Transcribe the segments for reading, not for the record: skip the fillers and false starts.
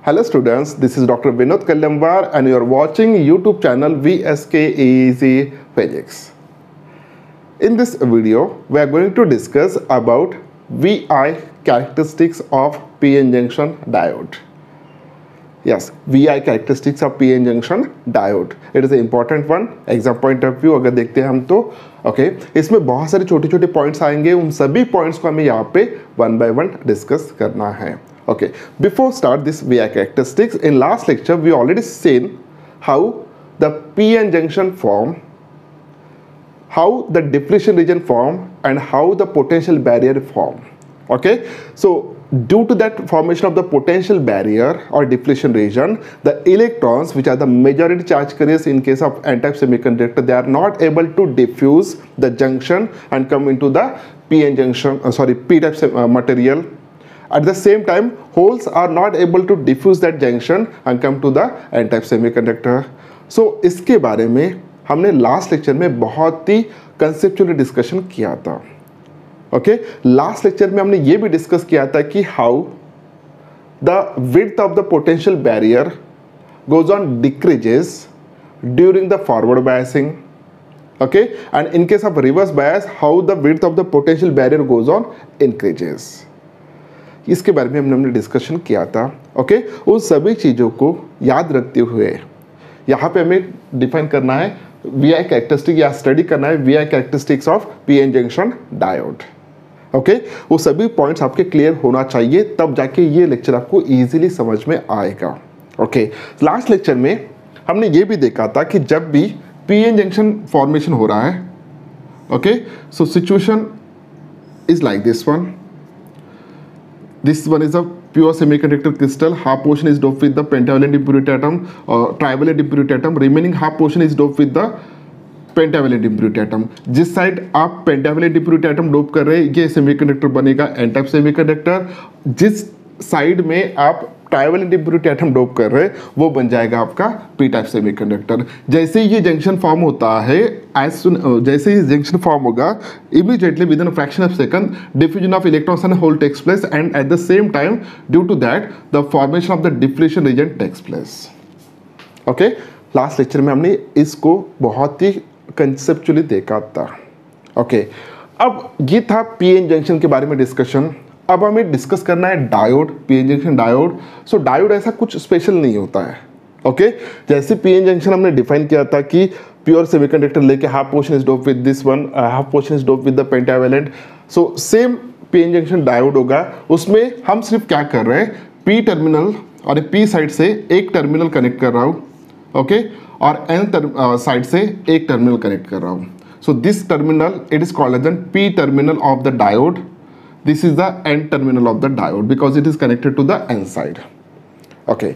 Hello students, this is Dr. Vinod Kallamwar and you are watching YouTube channel VSK Easy Physics. In this video, we are going to discuss about VI characteristics of PN junction diode. Yes, VI characteristics of PN junction diode. It is an important one. Exam point of view अगर देखते हैं हम तो okay इसमें बहुत सारे छोटे छोटे पॉइंट्स आएंगे, उन सभी पॉइंट्स को हमें यहाँ पे वन बाय वन डिस्कस करना है. Okay, before start this VI characteristics, in last lecture we already seen how the PN junction form, how the depletion region form and how the potential barrier form. Okay, so due to that formation of the potential barrier or depletion region, the electrons, which are the majority charge carriers in case of n-type semiconductor, they are not able to diffuse the junction and come into the PN junction, p-type material. At the same time, holes are not able to diffuse that junction and come to the n-type semiconductor. So इसके बारे में हमने last lecture में बहुत ही conceptually discussion किया था. Okay, last lecture में हमने ये भी डिस्कस किया था कि how the width of the potential barrier goes on decreases during the forward biasing. Okay, and in case of reverse bias how the width of the potential barrier goes on increases. इसके बारे में हमने discussion किया था. Okay, उन सभी चीज़ों को याद रखते हुए यहाँ पे हमें डिफाइन करना है VI कैरेक्टरिस्टिक या स्टडी करना है VI characteristics of PN junction diode. Okay, वो सभी पॉइंट्स आपके क्लियर होना चाहिए, तब जाके ये लेक्चर आपको इजीली समझ में आएगा. ओके, लास्ट लेक्चर में हमने ये भी देखा था कि जब भी PN जंक्शन फॉर्मेशन हो रहा है, okay, so situation is like this one. This one is a pure semiconductor crystal. Half portion is doped with the pentavalent impurity atom or trivalent impurity atom. Remaining half portion is doped with the pentavalent impurity atom. जिस side आप pentavalent impurity atom dope कर रहे हैं, ये semiconductor बनेगा n-type semiconductor. जिस side में आप ट्राइवेलेंट इम्प्योरिटी एटम डोप कर रहे हैं, वो बन जाएगा आपका p-type सेमीकंडक्टर. जैसे ही ये जंक्शन फॉर्म होता है, जैसे ही जंक्शन फॉर्म होगा, immediately within a fraction of second diffusion of electrons and hole takes place and at the same time due to that the formation of the depletion region takes place. Okay, last lecture में हमने इसको बहुत ही conceptually देखा था. Okay, अब ये था PN junction के बारे में डिस्कशन. अब हमें डिस्कस करना है डायोड, PN जंक्शन डायोड. सो डायोड ऐसा कुछ स्पेशल नहीं होता है. ओके, जैसे PN जंक्शन हमने डिफाइन किया था कि प्योर सेमीकंडक्टर लेके half portion is dope with this one, half portion is dope with the pentavalent. So same PN junction diode होगा. उसमें हम सिर्फ क्या कर रहे हैं, P टर्मिनल और P साइड से एक टर्मिनल कनेक्ट कर रहा हूँ, ओके, और N साइड से एक टर्मिनल कनेक्ट कर रहा हूँ. So this terminal it is called as P terminal of the diode. This is the N terminal of the diode because it is connected to the N side. Okay.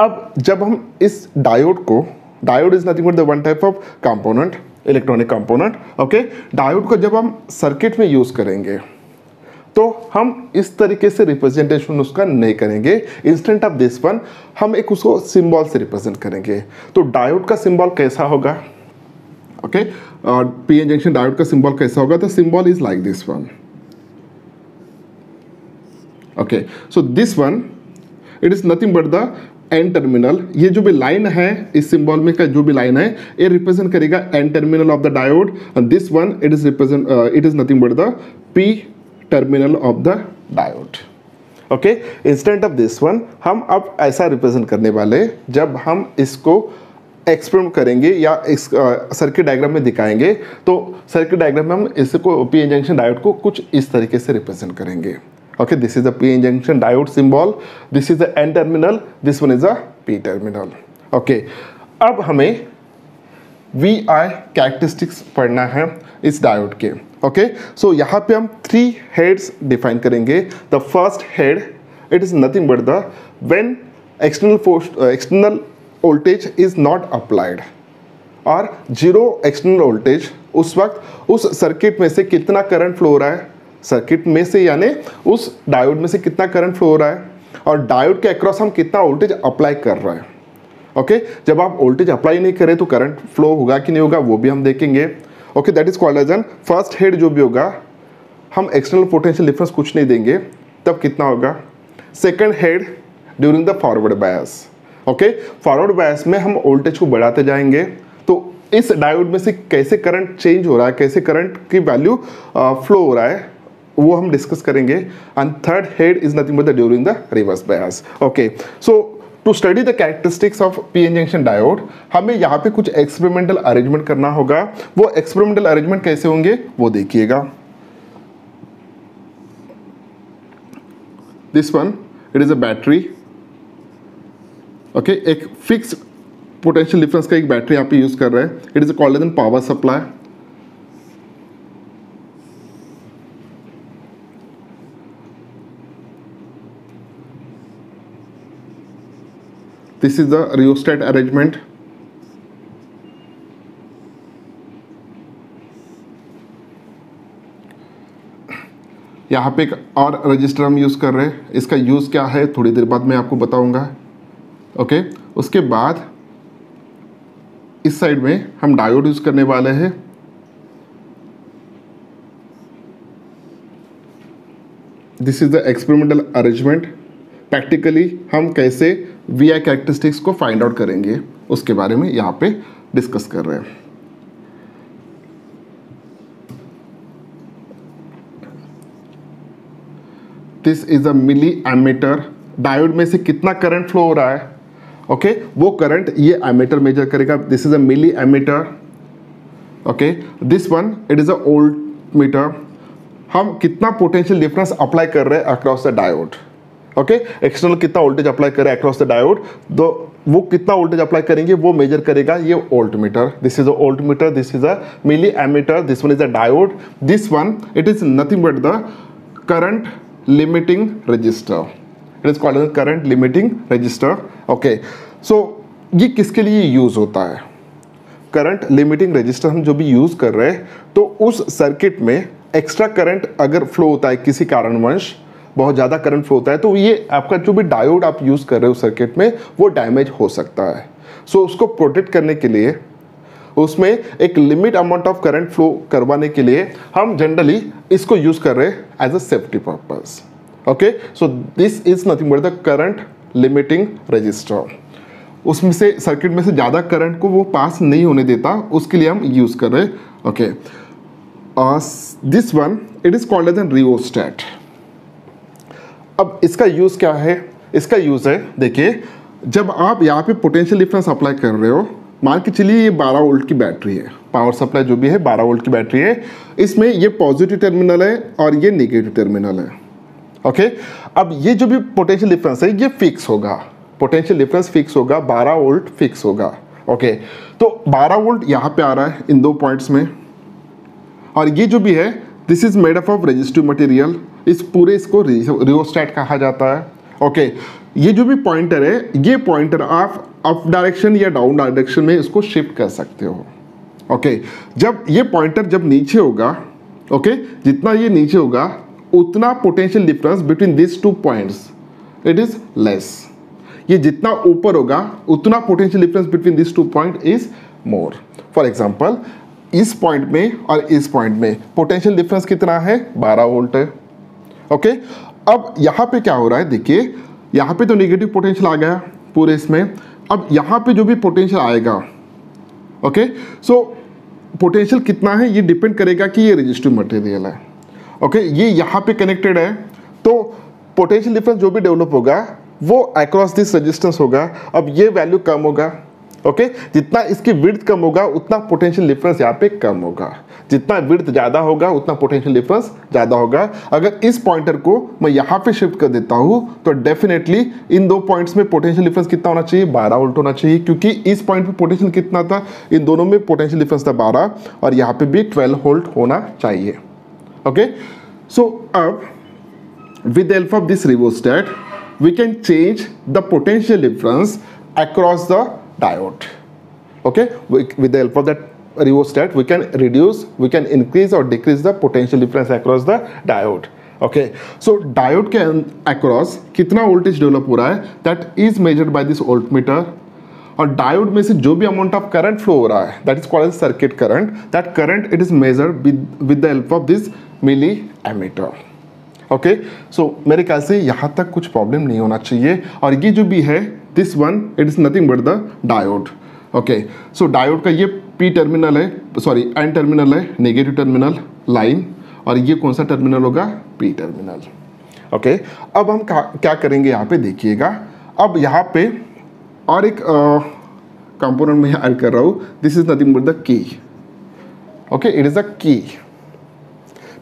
अब जब हम इस diode को, diode is nothing but the one type of component, electronic component. Okay, diode को जब हम circuit में use करेंगे तो हम इस तरीके से रिप्रेजेंटेशन उसका नहीं करेंगे. इंस्टेंट ऑफ दिस वन हम एक उसको सिंबल से रिप्रेजेंट करेंगे. तो डायोड का सिंबल कैसा होगा? ओके, PN जंक्शन डायोड का सिंबल कैसा होगा? The symbol is like this one. Okay, so this one it is nothing but the N terminal. ये जो भी लाइन है इस सिंबल में का जो भी लाइन है, ये रिप्रेजेंट करेगा N terminal of the diode. And this one it is nothing but the P terminal of the diode. Okay, instant of this one हम अब ऐसा रिप्रेजेंट करने वाले, जब हम इसको एक्सपेरिमेंट करेंगे या इस सर्किट डायग्राम में दिखाएंगे, तो सर्किट डायग्राम में हम इसको PN जंक्शन डायोड को कुछ इस तरीके से रिप्रेजेंट करेंगे. Okay, this is the PN junction diode symbol. This is the N terminal. This one is a P terminal. Okay, अब हमें VI characteristics पढ़ना है इस डायोड के. Okay, so यहाँ पे हम 3 heads define करेंगे. The first head, it is nothing but the when external voltage is not applied और zero external voltage, उस वक्त उस सर्किट में से कितना करंट फ्लो हो रहा है, सर्किट में से यानी उस डायोड में से कितना करंट फ्लो हो रहा है, और डायोड के अक्रॉस हम कितना वोल्टेज अप्लाई कर रहे हैं. ओके, जब आप वोल्टेज अप्लाई नहीं करें तो करंट फ्लो होगा कि नहीं होगा वो भी हम देखेंगे. Okay, that is called as an first head. जो भी होगा हम एक्सटर्नल पोटेंशियल डिफरेंस कुछ नहीं देंगे, तब कितना होगा. Second head during the forward bias. Okay, forward bias में हम वोल्टेज को बढ़ाते जाएंगे, तो इस डायोड में से कैसे करंट चेंज हो रहा है, कैसे करंट की वैल्यू फ्लो हो रहा है, वो हम डिस्कस करेंगे। And third head is nothing but the during the reverse bias. Okay, so to study the characteristics of PN junction diode हमें यहाँ पे कुछ एक्सपेरिमेंटल अरेंजमेंट करना होगा। वो एक्सपेरिमेंटल अरेंजमेंट कैसे होंगे वो देखिएगा। This one, it is a battery. Okay, एक फिक्स पोटेंशियल डिफरेंस का एक बैटरी यहाँ पे यूज कर रहे हैं। It is called as power supply. This is the rheostat arrangement. यहाँ पे एक और रजिस्टर हम यूज़ कर रहे हैं। इसका यूज़ क्या है थोड़ी देर बाद मैं आपको बताऊंगा। ओके, उसके बाद इस साइड में हम डायोड यूज़ करने वाले हैं। This is the experimental arrangement. Practically हम कैसे वी आई कैरेक्टरिस्टिक्स को फाइंड आउट करेंगे उसके बारे में यहाँ पे डिस्कस कर रहे हैं। This is a milli ammeter. Diode में से कितना करंट फ्लो हो रहा है, ओके, वो करंट ये एमीटर मेजर करेगा। This is a milli ammeter. Okay, this one it is a volt meter. हम कितना पोटेंशियल डिफरेंस अप्लाई कर रहे हैं across the diode. Okay, external कितना वोल्टेज अप्लाई करें अक्रॉस द डायोड, तो वो कितना वोल्टेज अप्लाई करेंगे वो मेजर करेगा ये volt meter. This is a volt meter, this is a milli ammeter, this one is a diode, this one it is nothing but the current limiting resistor. It is called current limiting resistor. Okay, so ये किसके लिए use होता है? Current limiting register हम जो भी use कर रहे हैं, तो उस सर्किट में एक्स्ट्रा करंट अगर फ्लो होता है किसी कारणवश, बहुत ज़्यादा करंट फ्लो होता है, तो ये आपका जो भी डायोड आप यूज़ कर रहे हो सर्किट में वो डैमेज हो सकता है। सो उसको प्रोटेक्ट करने के लिए, उसमें एक limit amount of current flow करवाने के लिए हम जनरली इसको यूज़ कर रहे हैं as a safety purpose. Okay, so this is nothing but the current limiting resistor. उसमें से सर्किट में से ज़्यादा करंट को वो पास नहीं होने देता, उसके लिए हम यूज़ कर रहे हैं। Okay, this one it is called as an rheostat. अब इसका यूज़ क्या है? इसका यूज़ है, देखिए, जब आप यहाँ पे पोटेंशियल डिफरेंस अप्लाई कर रहे हो, मान के चलिए ये 12 वोल्ट की बैटरी है, पावर सप्लाई जो भी है 12 वोल्ट की बैटरी है, इसमें ये पॉजिटिव टर्मिनल है और ये नेगेटिव टर्मिनल है। ओके, अब ये जो भी पोटेंशियल डिफरेंस है ये फिक्स होगा, पोटेंशियल डिफरेंस फिक्स होगा, 12 वोल्ट फिक्स होगा। ओके, तो 12 वोल्ट यहाँ पे आ रहा है इन दो पॉइंट्स में, और ये जो भी है this is made up of resistive material. इस पूरे इसको रिओस्टैट कहा जाता है। ओके, ये जो भी पॉइंटर है, ये पॉइंटर आप अप डायरेक्शन या डाउन डायरेक्शन में इसको शिफ्ट कर सकते हो। ओके, जब ये पॉइंटर जब नीचे होगा, ओके, जितना ये नीचे होगा उतना potential difference between this two points it is less. ये जितना ऊपर होगा उतना potential difference between this two point is more. For example, इस पॉइंट में और इस पॉइंट में पोटेंशियल डिफरेंस कितना है? 12 वोल्ट है। ओके, अब यहाँ पे क्या हो रहा है, देखिए, यहाँ पे तो नेगेटिव पोटेंशियल आ गया पूरे इसमें। अब यहाँ पे जो भी पोटेंशियल आएगा, ओके, सो पोटेंशियल कितना है ये डिपेंड करेगा कि ये रेजिस्टिव मटेरियल है। ओके, ये यहाँ पे कनेक्टेड है, तो पोटेंशियल डिफरेंस जो भी डेवलप होगा वो अक्रॉस दिस रेजिस्टेंस होगा। अब ये वैल्यू कम होगा। ओके, जितना इसकी विड्थ कम होगा उतना पोटेंशियल डिफरेंस यहाँ पे कम होगा, जितना विड्थ ज़्यादा होगा उतना पोटेंशियल डिफरेंस ज़्यादा होगा। अगर इस पॉइंटर को मैं यहाँ पे शिफ्ट कर देता हूँ तो डेफिनेटली इन दो पॉइंट्स में पोटेंशियल डिफरेंस कितना होना चाहिए? 12 वोल्ट होना चाहिए, क्योंकि इस पॉइंट पे पोटेंशियल कितना था? इन दोनों में पोटेंशियल डिफरेंस था 12, और यहाँ पे भी 12 वोल्ट होना चाहिए। ओके, सो अब with the help of this rheostat we can change the potential difference across the diode. Okay, with the help of that rheostat we can reduce, we can increase or decrease the potential difference across the diode. Okay, so diode के across कितना voltage develop हो रहा है that is measured by this voltmeter, और diode में से जो भी अमाउंट ऑफ करंट फ्लो हो रहा है that is called as circuit current, that current it is measured with the help of this milli ammeter. Okay, so मेरे ख्याल से यहाँ तक कुछ प्रॉब्लम नहीं होना चाहिए। और ये जो भी है this one it is nothing but the diode. Okay, so diode का ये पी टर्मिनल है, सॉरी एन टर्मिनल है, नेगेटिव टर्मिनल लाइन, और ये कौन सा टर्मिनल होगा, पी टर्मिनल। ओके, अब हम क्या करेंगे यहाँ पे देखिएगा। अब यहाँ पे और एक कंपोनेंट में ऐड कर रहा हूँ, this is nothing but the key. Okay, it is a की।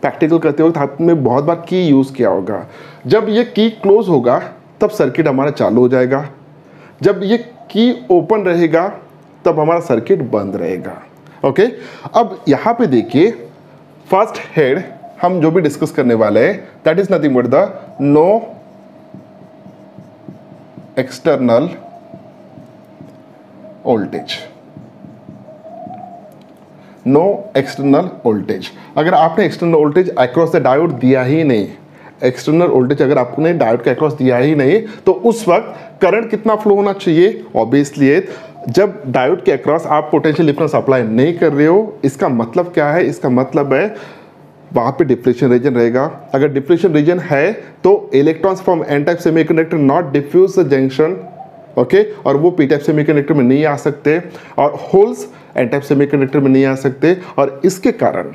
प्रैक्टिकल करते वक्त आपने बहुत बार की यूज़ किया होगा। जब ये की क्लोज होगा तब सर्किट हमारा चालू हो जाएगा, जब ये की ओपन रहेगा तब हमारा सर्किट बंद रहेगा। ओके, अब यहाँ पे देखिए फर्स्ट हेड हम जो भी डिस्कस करने वाले हैं that is nothing but the no external voltage. No external voltage, अगर आपने external voltage across the diode दिया ही नहीं, एक्सटर्नल वोल्टेज अगर आपने डायोड के अक्रॉस दिया ही नहीं, तो उस वक्त करंट कितना फ्लो होना चाहिए, ऑब्वियसली जब डायोड के अक्रॉस आप पोटेंशियल डिफरेंस अप्लाई नहीं कर रहे हो, इसका मतलब क्या है, इसका मतलब है वहाँ पे डिप्लीशन रीजन रहेगा। अगर डिप्लीशन रीजन है तो electrons from N type semiconductor not diffuse the junction, okay, और वो पी टाइप सेमीकंडक्टर में नहीं आ सकते, और होल्स एन टाइप सेमीकंडक्टर में नहीं आ सकते, और इसके कारण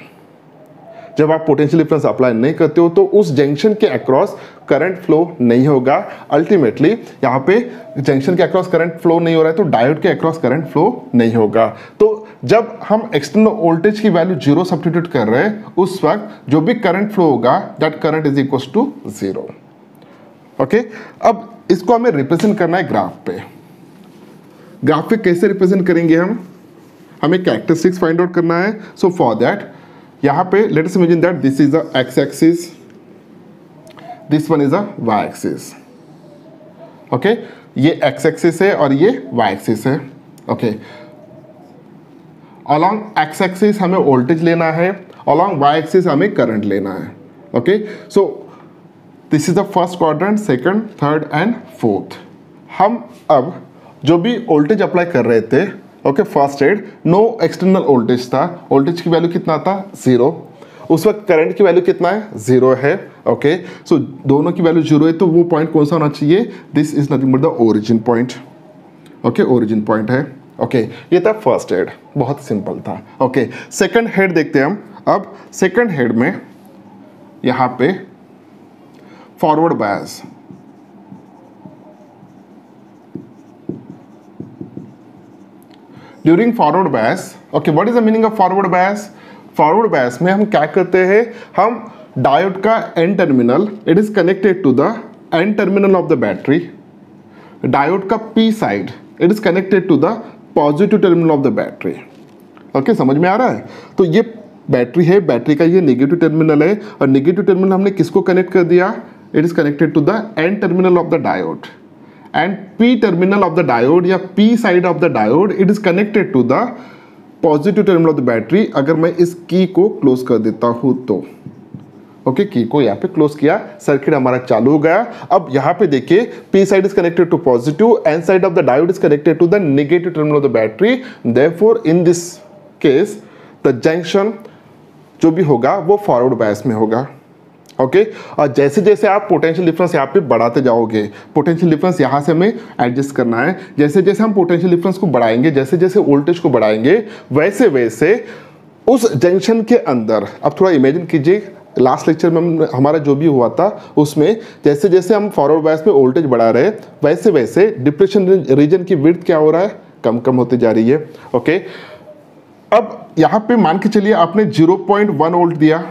जब आप पोटेंशियल डिफरेंस अप्लाई नहीं करते हो तो उस जंक्शन के अक्रॉस करंट फ्लो नहीं होगा। अल्टीमेटली यहाँ पे जंक्शन के अक्रॉस करंट फ्लो नहीं हो रहा है तो डायोड के अक्रॉस करंट फ्लो नहीं होगा। तो जब हम एक्सटर्नल वोल्टेज की वैल्यू 0 सब्स्टिट्यूट कर रहे हैं उस वक्त जो भी करंट फ्लो होगा that current is equal to 0। Okay, अब इसको हमें रिप्रेजेंट करना है ग्राफ पे। ग्राफ पे कैसे रिप्रेजेंट करेंगे हमें कैरेक्टरिस्टिक्स फाइंड आउट करना है। सो फॉर दैट यहाँ पे let us imagine that this is the X axis, this one is a Y axis. Okay, ये एक्स एक्सिस है और ये वाई एक्सिस है। ओके, अलोंग एक्स एक्सिस हमें वोल्टेज लेना है, अलोंग वाई एक्सिस हमें करंट लेना है। Okay, so this is the first quadrant, second, third and fourth. हम अब जो भी वोल्टेज अप्लाई कर रहे थे, okay, first head no external voltage था, वोल्टेज की वैल्यू कितना था 0, उस वक्त करंट की वैल्यू कितना है 0 है। ओके, सो दोनों की वैल्यू 0 है तो वो पॉइंट कौन सा होना चाहिए, this is nothing but the origin point. Okay, origin point है। ओके, ये था फर्स्ट हेड, बहुत सिंपल था। ओके, सेकंड हेड देखते हैं हम। अब सेकंड हेड में यहाँ पे forward bias, during forward bias, okay, what is the meaning of forward bias? Forward bias में हम क्या करते हैं, हम डायोड का N terminal it is connected to the N terminal of the battery, diode का P side it is connected to the positive terminal of the battery. Okay, समझ में आ रहा है? तो ये बैटरी है, बैटरी का ये नेगेटिव टर्मिनल है, और नेगेटिव टर्मिनल हमने किसको कनेक्ट कर दिया, it is connected to the N terminal of the diode, and P terminal of the diode या P side of the diode it is connected to the positive terminal of the battery। अगर मैं इस की को close कर देता हूँ तो ओके, की को यहाँ पे क्लोज किया, सर्किट हमारा चालू हो गया। अब यहाँ पे देखिए P side is connected to positive, N side of the diode is connected to the negative terminal of the battery, therefore in this case the junction जो भी होगा वो फॉरवर्ड बायस में होगा। ओके, और जैसे जैसे आप पोटेंशियल डिफरेंस यहाँ पे बढ़ाते जाओगे, पोटेंशियल डिफरेंस यहाँ से हमें एडजस्ट करना है, जैसे जैसे हम पोटेंशियल डिफरेंस को बढ़ाएंगे, जैसे जैसे वोल्टेज को बढ़ाएंगे वैसे वैसे उस जंक्शन के अंदर, अब थोड़ा इमेजिन कीजिए लास्ट लेक्चर में हमारा जो भी हुआ था उसमें जैसे जैसे हम फॉरवर्ड बायस में वोल्टेज बढ़ा रहे वैसे वैसे डिप्लेशन रीजन की विड्थ क्या हो रहा है, कम कम होती जा रही है। ओके, अब यहाँ पे मान के चलिए आपने 0.1 वोल्ट दिया,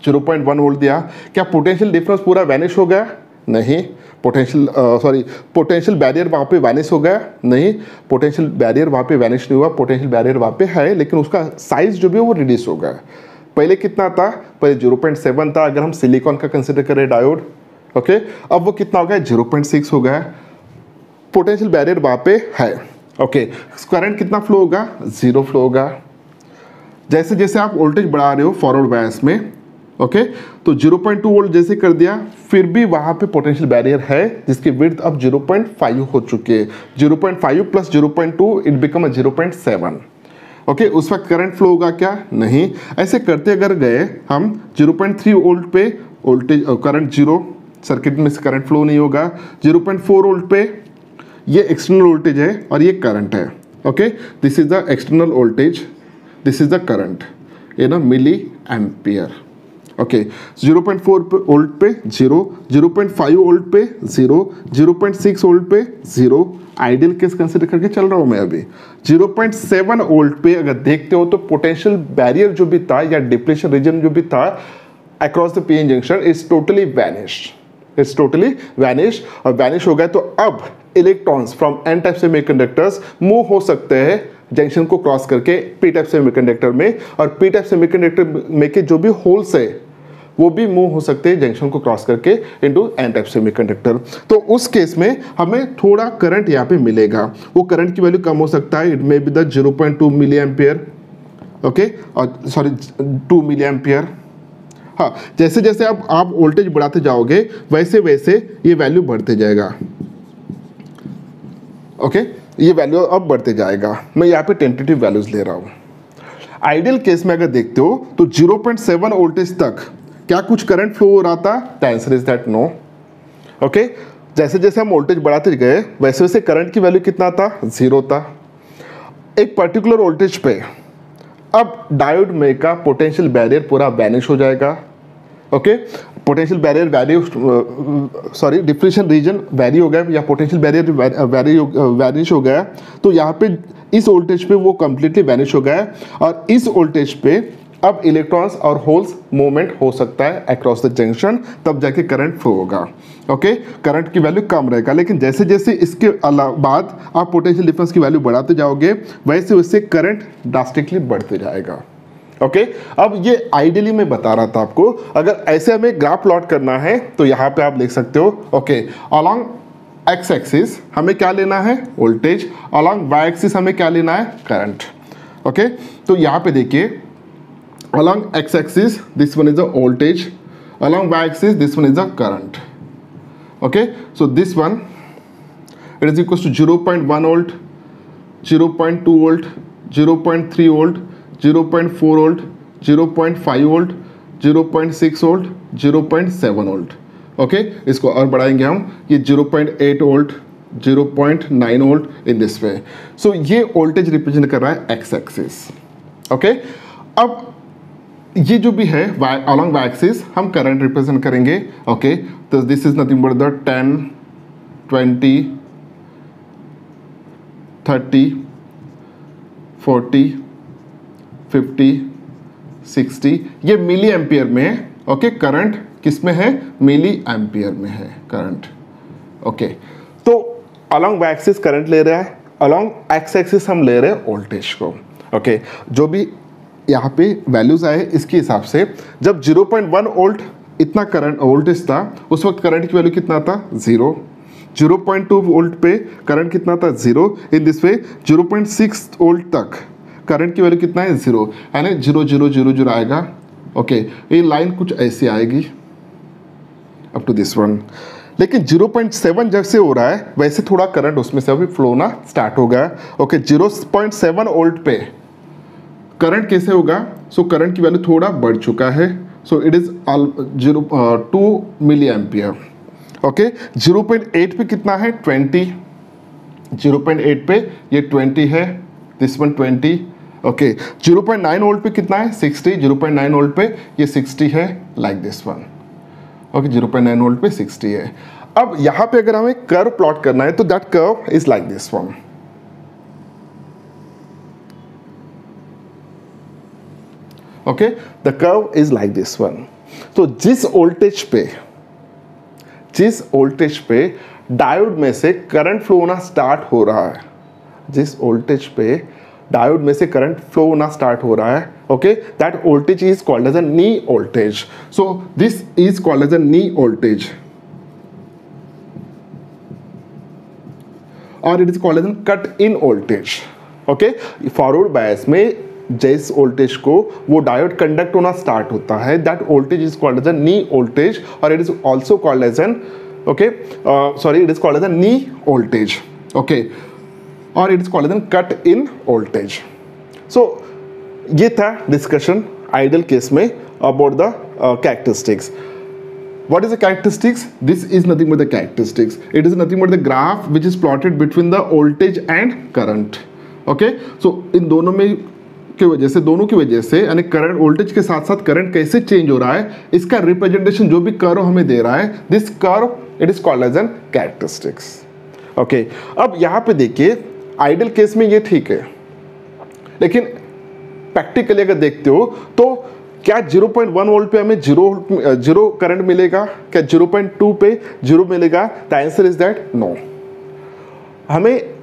0.1 वोल्ट दिया, क्या पोटेंशियल डिफरेंस पूरा वैनिश हो गया? नहीं। पोटेंशियल बैरियर वहाँ पे वैनिश हो गया? नहीं, पोटेंशियल बैरियर वहाँ पे वैनिश नहीं हुआ, पोटेंशियल बैरियर वहाँ पे है लेकिन उसका साइज जो भी है वो रिड्यूस हो गया। पहले कितना था, पहले 0.7 था अगर हम सिलिकॉन का कंसिडर करें डायोड। ओके, अब वो कितना हो गया, 0.6 हो गया, पोटेंशियल बैरियर वहाँ पे है। ओके, करंट कितना फ्लो होगा, 0 फ्लो होगा। जैसे जैसे आप वोल्टेज बढ़ा रहे हो फॉरवर्ड बायस में, ओके, तो 0.2 वोल्ट जैसे कर दिया, फिर भी वहाँ पे पोटेंशियल बैरियर है जिसकी विड्थ अब 0.5 हो चुकी है। 0.5 प्लस 0.2 इट बिकम 0.7। ओके, उस वक्त करंट फ्लो होगा क्या? नहीं। ऐसे करते अगर गए हम 0.3 वोल्ट पे वोल्टेज करंट जीरो, सर्किट में से करंट फ्लो नहीं होगा। 0.4 वोल्ट पे ये एक्सटर्नल वोल्टेज है और ये करंट है। Okay, this is the external voltage, this is the current, ये ना मिली एम्पियर। ओके, 0.4 वोल्ट पे 0, 0.5 वोल्ट पे 0, 0.6 वोल्ट पे 0। आइडियल केस कंसिडर करके चल रहा हूँ मैं अभी। 0.7 वोल्ट पे अगर देखते हो तो पोटेंशियल बैरियर जो भी था या डिप्लेशन रीजन जो भी था across the PN junction is totally vanished, is totally vanish. और वैनिश हो गया तो अब electrons from N type semiconductors move हो सकते हैं जंक्शन को क्रॉस करके पी टाइप सेमीकंडक्टर में, और पी टाइप सेमीकंडक्टर में के जो भी होल्स है वो भी मूव हो सकते हैं जंक्शन को क्रॉस करके इनटू एन टाइप सेमीकंडक्टर। तो उस केस में हमें थोड़ा करंट यहाँ पे मिलेगा। वो करंट की वैल्यू कम हो सकता है, it may be the 0.2 milli ampere, okay, और सॉरी 2 मिली एम्पियर। हाँ, जैसे जैसे आप वोल्टेज बढ़ाते जाओगे वैसे वैसे ये वैल्यू बढ़ते जाएगा। ओके, ये वैल्यू अब बढ़ते जाएगा। मैं यहाँ पे टेंटेटिव वैल्यूज ले रहा हूँ। आइडियल केस में अगर देखते हो तो 0.7 वोल्टेज तक क्या कुछ करंट फ्लो हो रहा था? The answer is that no. Okay, जैसे जैसे हम वोल्टेज बढ़ाते गए वैसे वैसे करंट की वैल्यू कितना था? 0 था। एक पर्टिकुलर वोल्टेज पे अब डायोड में का पोटेंशियल बैरियर पूरा वैनिश हो जाएगा। Okay, potential barrier vary depletion region vary हो गया या पोटेंशियल बैरियर वैनिश हो गया, तो यहाँ पे इस वोल्टेज पे वो कंप्लीटली वैनिश हो गया और इस वोल्टेज पे अब इलेक्ट्रॉन्स और होल्स मूवमेंट हो सकता है अक्रॉस द जंक्शन, तब जाके करंट फ्लो होगा। ओके, करंट की वैल्यू कम रहेगा, लेकिन जैसे जैसे इसके बाद आप पोटेंशियल डिफरेंस की वैल्यू बढ़ाते जाओगे वैसे वैसे करंट ड्रास्टिकली बढ़ते जाएगा। ओके, अब ये आइडियली मैं बता रहा था आपको, अगर ऐसे हमें ग्राफ प्लॉट करना है तो यहाँ पे आप लिख सकते हो। ओके, अलोंग एक्स एक्सिस हमें क्या लेना है? वोल्टेज। अलोंग वाई एक्सिस हमें क्या लेना है? करंट। ओके, तो यहाँ पे देखिए, along x-axis this one is the voltage, along y-axis this one is the current. Okay, so this one it is equals to 0.1 volt, 0.2 volt, 0.3 volt, 0.4 volt, 0.5 volt, 0.6 volt, 0.7 volt. Okay, इसको और बढ़ाएंगे हम, ये 0.8 volt, 0.9 volt in this way. So ये voltage represent कर रहा है x axis. Okay, अब ये जो भी है along y axis हम करंट रिप्रेजेंट करेंगे। ओके, तो this is nothing but the 10, 20, 30, 40, 50, 60, ये मिली एम्पियर में है। ओके, करंट किस में है? मिली एम्पियर में है करंट। ओके, तो along y axis करंट ले रहा है, along x axis हम ले रहे हैं वोल्टेज को। ओके, जो भी यहाँ पे वैल्यूज आए इसके हिसाब से, जब 0.1 वोल्ट इतना करंट वोल्टेज था उस वक्त करंट की वैल्यू कितना था? 0। 0.2 वोल्ट पे करंट कितना था? 0। इन दिस वे 0.6 वोल्ट तक करंट की वैल्यू कितना है? 0, यानी 0 0 0 0 आएगा। ओके, ये लाइन कुछ ऐसी आएगी अप टू दिस वन। लेकिन 0.7 जब से हो रहा है वैसे थोड़ा करंट उसमें से अभी फ्लो होना स्टार्ट हो गया। ओके, 0.7 वोल्ट पे करंट कैसे होगा? सो करंट की वैल्यू थोड़ा बढ़ चुका है, so it is 2 milli ampere. Okay, 0.8 पे कितना है? 20। 0.8 पे ये 20 है, दिस वन 20। ओके, 0.9 वोल्ट पे कितना है? 60। 0.9 वोल्ट पे ये 60 है, like this one. Okay, 0.9 volt पे 60 है। अब यहाँ पे अगर हमें कर्व प्लॉट करना है तो that curve is like this one. Okay, the curve is like this one. तो जिस वोल्टेज पे डायोड में से करंट फ्लो होना स्टार्ट हो रहा है, जिस वोल्टेज पे डायोड में से करंट फ्लो होना स्टार्ट हो रहा है, okay, that voltage is called as a knee voltage. So this is called as a knee voltage, और it is called as an cut in voltage. Okay, forward bias में जिस voltage को वो diode conduct होना start होता है, that voltage is called as a knee voltage, और it is also called as an it is called as a knee voltage. Okay, और it is called as an cut in voltage. So ये था discussion ideal case में about the characteristics. What is the characteristics? This is nothing but the characteristics. It is nothing but the graph which is plotted between the voltage and current. Okay, so इन दोनों में की वजह से, दोनों की वजह से, यानी करंट वोल्टेज के साथ साथ करंट कैसे चेंज हो रहा है, इसका रिप्रेजेंटेशन जो भी कर्व हमें दे रहा है, this curve it is called as an characteristics. Okay, अब यहाँ पे देखिए आइडियल केस में ये ठीक है, लेकिन प्रैक्टिकली अगर देखते हो तो क्या 0.1 वोल्ट पे हमें जीरो करंट मिलेगा? क्या 0.2 पे जीरो मिलेगा? The answer is that no. हमें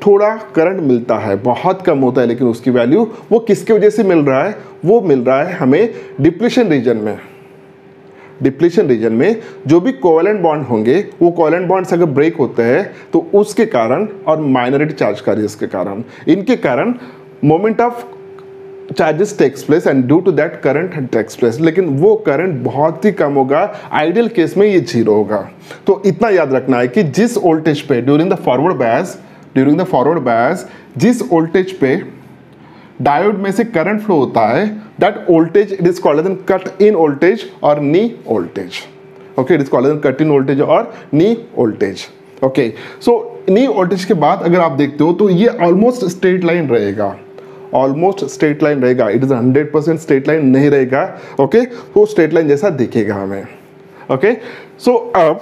थोड़ा करंट मिलता है, बहुत कम होता है, लेकिन उसकी वैल्यू वो किसकी वजह से मिल रहा है? वो मिल रहा है हमें डिप्लीशन रीजन में. डिप्लीशन रीजन में जो भी कोवेलेंट बॉन्ड होंगे, वो कोवेलेंट बॉन्ड्स अगर ब्रेक होते हैं तो उसके कारण, और माइनॉरिटी चार्ज कैरियर्स के कारण, इनके कारण moment of charges takes place and due to that current takes place. लेकिन वो करंट बहुत ही कम होगा, आइडियल केस में ये जीरो होगा. तो इतना याद रखना है कि जिस वोल्टेज पे ड्यूरिंग द फॉरवर्ड बायस जिस वोल्टेज पे डायोड में से करंट फ्लो होता है, that voltage it is called as cut in voltage और knee voltage. Okay, it is called as cut in voltage और knee voltage. Okay, so knee voltage के बाद अगर आप देखते हो तो ये ऑलमोस्ट स्ट्रेट लाइन रहेगा, ऑलमोस्ट स्ट्रेट लाइन रहेगा. इट इज 100% स्ट्रेट लाइन नहीं रहेगा. ओके, वो स्ट्रेट लाइन जैसा दिखेगा हमें. ओके, सो अब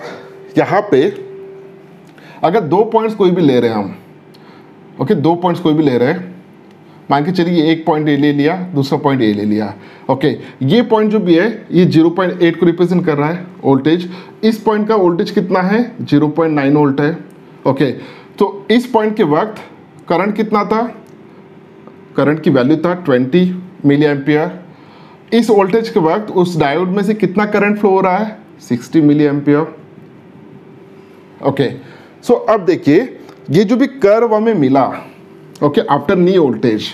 यहाँ पे अगर दो पॉइंट्स कोई भी ले रहे हैं हम, ओके, दो पॉइंट्स कोई भी ले रहे हैं, मान के चलिए एक पॉइंट ए ले लिया, दूसरा पॉइंट ए ले लिया. ओके, ये पॉइंट जो भी है ये 0.8 को रिप्रेजेंट कर रहा है वोल्टेज. इस पॉइंट का वोल्टेज कितना है? 0.9 वोल्ट है. ओके, तो इस पॉइंट के वक्त करंट कितना था? करंट की वैल्यू था 20 मिली एम्पियर. इस वोल्टेज के वक्त उस डायोड में से कितना करंट फ्लो हो रहा है? 60 मिली एम्पियर. ओके, सो अब देखिए ये जो भी कर्व हमें मिला, ओके, आफ्टर नी वोल्टेज,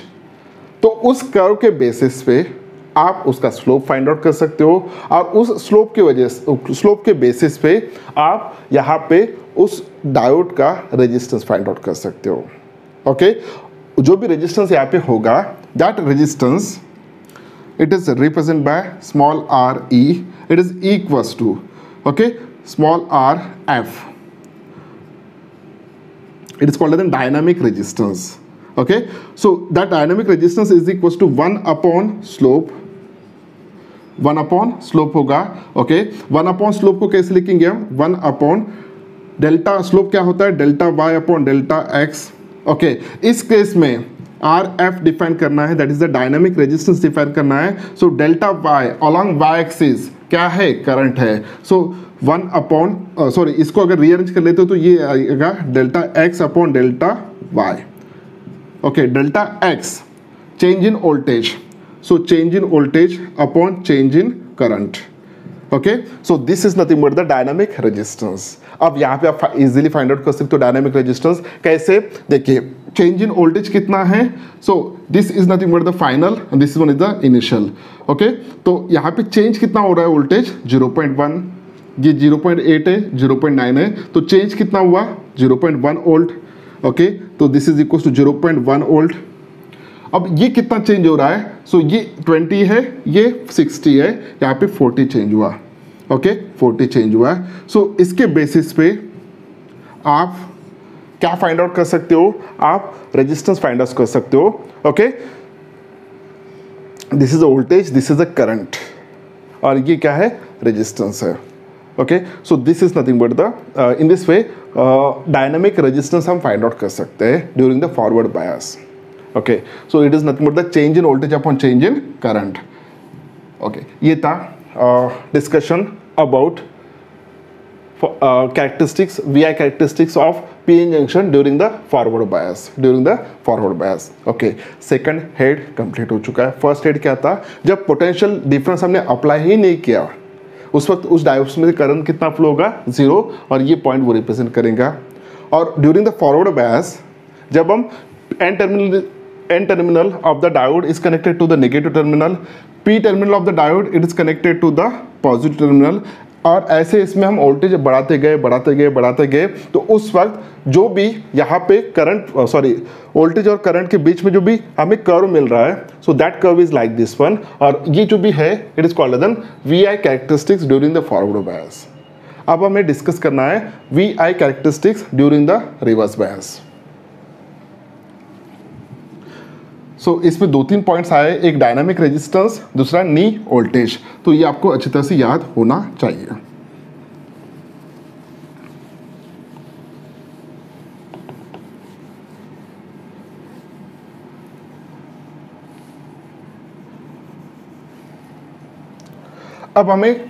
तो उस कर्व के बेसिस पे आप उसका स्लोप फाइंड आउट कर सकते हो, और उस स्लोप के बेसिस पे आप यहाँ पे उस डायोड का रेजिस्टेंस फाइंड आउट कर सकते हो. ओके, जो भी रेजिस्टेंस यहाँ पे होगा, that resistance it is represent by small r e. It is equals to, okay, small r f. It is called as a dynamic resistance. Okay, so that dynamic resistance is equals to 1 upon slope. 1 upon slope होगा. Okay, 1 upon slope को कैसे लिखेंगे हम? 1 upon delta. Slope क्या होता है? Delta y upon delta x. Okay, इस case में आर एफ डिफाइन करना है, that is the dynamic resistance define करना है. So delta y along y axis क्या है? करंट है. सो 1 अपॉन सॉरी, इसको अगर रीअरेंज कर लेते हो तो ये आएगा delta x upon delta y. Okay, delta x change in voltage, so change in voltage upon change in current. Okay, so this is nothing but the dynamic resistance. अब यहाँ पे आप इजीली फाइंड आउट कर सकते हो dynamic resistance कैसे. देखिए change in voltage कितना है? सो this is nothing but the final and this one is the initial. Okay, तो यहाँ पे चेंज कितना हो रहा है? वोल्टेज 0.1, ये 0.8 है, 0.9 है, तो चेंज कितना हुआ? 0.1 वोल्ट. ओके, तो this is equal to 0.1 volt. अब ये कितना चेंज हो रहा है? सो ये 20 है, ये 60 है, यहाँ पे 40 चेंज हुआ. ओके, 40 चेंज हुआ है. सो इसके बेसिस पे आप क्या फाइंड आउट कर सकते हो? आप रेजिस्टेंस फाइंड आउट कर सकते हो. Okay, this is a voltage, this is a current, और ये क्या है? रेजिस्टेंस है. Okay, so this is nothing but the in this way dynamic resistance हम फाइंड आउट कर सकते हैं during the forward bias. Okay, so it is nothing but the change in voltage upon change in current. Okay, ये था discussion about characteristics, VI characteristics of PN junction during the forward bias. Okay, second head complete हो चुका है. First head क्या था? जब potential difference हमने apply ही नहीं किया, उस वक्त उस डायोड में करंट कितना फ्लो होगा? 0, और ये पॉइंट वो रिप्रेजेंट करेगा. और ड्यूरिंग द फॉरवर्ड बायस जब हम N terminal of the diode is connected to the negative terminal, P terminal of the diode it is connected to the positive terminal, और ऐसे इसमें हम वोल्टेज बढ़ाते गए, तो उस वक्त जो भी यहाँ पे करंट वोल्टेज और करंट के बीच में जो भी हमें कर्व मिल रहा है, so that curve is like this one, और ये जो भी है it is called as V I characteristics during the forward bias. अब हमें डिस्कस करना है V I characteristics during the reverse bias. So इसमें 2-3 पॉइंट्स आए, एक डायनामिक रेजिस्टेंस, दूसरा नी वोल्टेज, तो ये आपको अच्छी तरह से याद होना चाहिए। अब हमें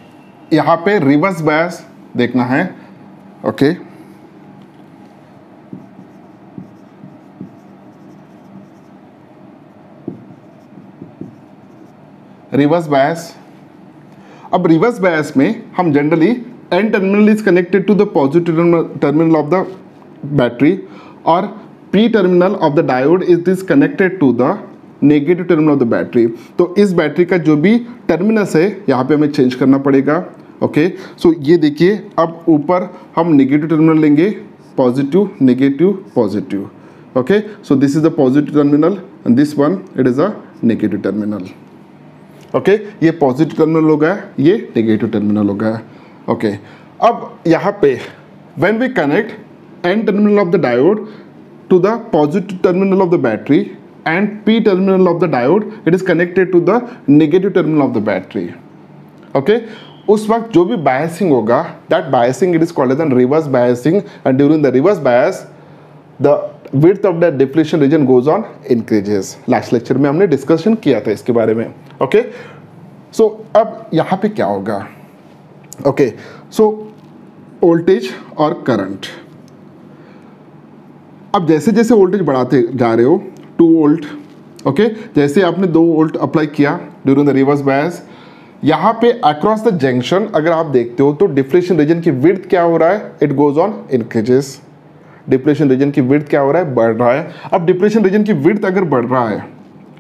यहाँ पे रिवर्स बायस देखना है। Okay, reverse bias. अब रिवर्स बायस में हम generally N terminal is connected to the positive terminal of the battery और P terminal of the diode is connected to the negative terminal of the battery. तो इस battery का जो भी terminals है यहाँ पे हमें चेंज करना पड़ेगा। ओके, सो ये देखिए, अब ऊपर हम नेगेटिव टर्मिनल लेंगे, positive negative positive. Okay, so this is the positive terminal and this one it is a negative terminal. Okay, ये पॉजिटिव टर्मिनल हो गया, ये नेगेटिव टर्मिनल हो गया। ओके, अब यहाँ पे when we connect N terminal of the diode to the positive terminal of the battery and P terminal of the diode it is connected to the negative terminal of the battery. Okay, उस वक्त जो भी biasing होगा, that biasing it is called as an reverse biasing, and during the reverse bias the width of the depletion region goes on increases। Last lecture में हमने discussion किया था इसके बारे में। ओके, सो अब यहाँ पे क्या होगा? ओके, सो वोल्टेज और करंट, अब जैसे जैसे वोल्टेज बढ़ाते जा रहे हो 2 वोल्ट, ओके, जैसे आपने 2 वोल्ट अप्लाई किया ड्यूरिंग द रिवर्स बायस, यहाँ पे अक्रॉस द जंक्शन अगर आप देखते हो तो डिप्लेशन रीजन की विड्थ क्या हो रहा है? It goes on increases. Depletion region की विड्थ क्या हो रहा है? बढ़ रहा है। अब डिप्लेशन रीजन की विड्थ अगर बढ़ रहा है,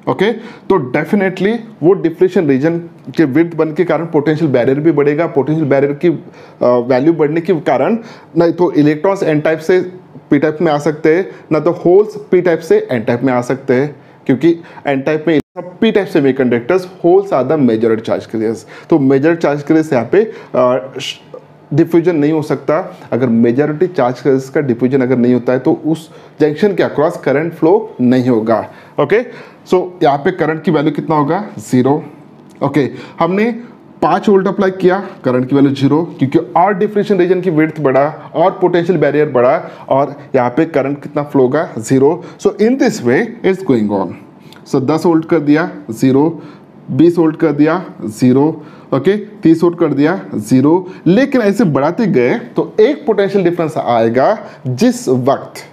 ओके, तो डेफिनेटली वो डिप्लेशन रीजन के विड्थ बनने के कारण पोटेंशियल बैरियर भी बढ़ेगा। पोटेंशियल बैरियर की वैल्यू बढ़ने के कारण नहीं तो इलेक्ट्रॉन्स एन टाइप से पी टाइप में आ सकते हैं, ना तो होल्स पी टाइप से एन टाइप में आ सकते हैं, क्योंकि एन टाइप में पी टाइप से semiconductors, holes are the majority charge carriers. तो मेजॉरिटी चार्ज कैरियर्स यहाँ पे डिफ्यूजन नहीं हो सकता। अगर मेजॉरिटी चार्ज कैरियर्स का डिफ्यूजन अगर नहीं होता है तो उस जंक्शन के अक्रॉस करंट फ्लो नहीं होगा। ओके, सो यहाँ पे करंट की वैल्यू कितना होगा? 0। ओके, हमने 5 वोल्ट अप्लाई किया, करंट की वैल्यू 0, क्योंकि और डिफ्लेशन रीजन की विड्थ बढ़ा और पोटेंशियल बैरियर बढ़ा और यहाँ पे करंट कितना फ्लो होगा? 0। So in this way it's going on. So 10 volt कर दिया 0, 20 वोल्ट कर दिया 0, ओके, 30 वोल्ट कर दिया 0, लेकिन ऐसे बढ़ाते गए तो एक पोटेंशियल डिफरेंस आएगा जिस वक्त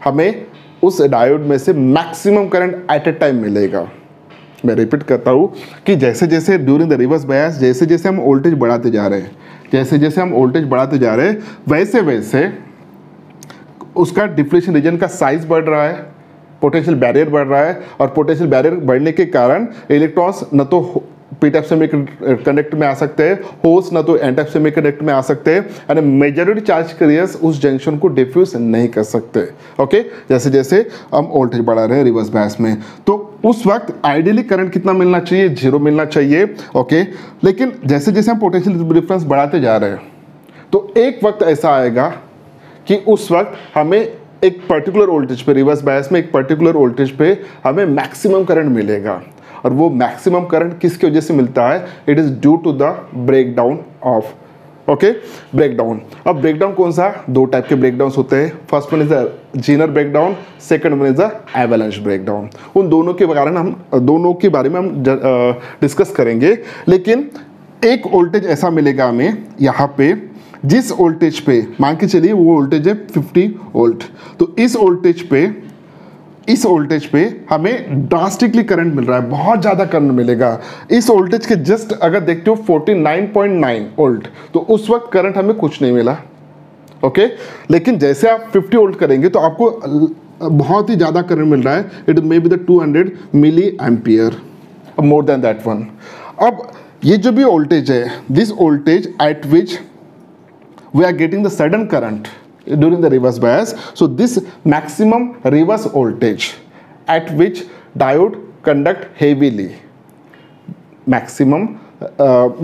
हमें उस डायोड में से maximum current eight a time मिलेगा। मैं रिपीट करता हूँ कि जैसे जैसे ड्यूरिंग द रिवर्स बायस जैसे जैसे हम वोल्टेज बढ़ाते जा रहे हैं, जैसे जैसे हम वोल्टेज बढ़ाते जा रहे हैं, वैसे वैसे उसका डिफ्लेशन रीजन का साइज बढ़ रहा है, पोटेंशियल बैरियर बढ़ रहा है, और पोटेंशियल बैरियर बढ़ने के कारण इलेक्ट्रॉन्स न तो पी टाइप सेमीकंडक्टर में आ सकते हैं, होल्स न तो एन टाइप सेमीकंडक्टर में आ सकते हैं, एंड मेजॉरिटी चार्ज कैरियर्स उस जंक्शन को डिफ्यूज नहीं कर सकते। ओके, जैसे जैसे हम वोल्टेज बढ़ा रहे हैं रिवर्स बायस में, तो उस वक्त आइडियली करंट कितना मिलना चाहिए? 0 मिलना चाहिए। ओके, लेकिन जैसे जैसे हम पोटेंशियल डिफरेंस बढ़ाते जा रहे हैं तो एक वक्त ऐसा आएगा कि उस वक्त हमें एक पर्टिकुलर वोल्टेज पे, रिवर्स बायस में एक पर्टिकुलर वोल्टेज पे हमें मैक्सिमम करंट मिलेगा, और वो मैक्सिमम करंट किसकी वजह से मिलता है? It is due to the breakdown of, okay, breakdown. अब ब्रेकडाउन कौन सा? 2 टाइप के ब्रेकडाउन होते हैं। First one is the zener breakdown, second one is the avalanche breakdown. उन दोनों के बारे में हम डिस्कस करेंगे, लेकिन एक वोल्टेज ऐसा मिलेगा हमें यहाँ पे, जिस वोल्टेज पे मान के चलिए वो वोल्टेज है 50 वोल्ट, तो इस वोल्टेज पे हमें ड्रास्टिकली करंट मिल रहा है, बहुत ज़्यादा करंट मिलेगा। इस वोल्टेज के जस्ट अगर देखते हो 49.9 वोल्ट, तो उस वक्त करंट हमें कुछ नहीं मिला। ओके, लेकिन जैसे आप 50 वोल्ट करेंगे तो आपको बहुत ही ज़्यादा करंट मिल रहा है। It may be the 200 milli ampere, more than that one. अब ये जो भी वोल्टेज है, this voltage at which we are getting the sudden current during the reverse bias, so this maximum reverse voltage at which diode conduct heavily, maximum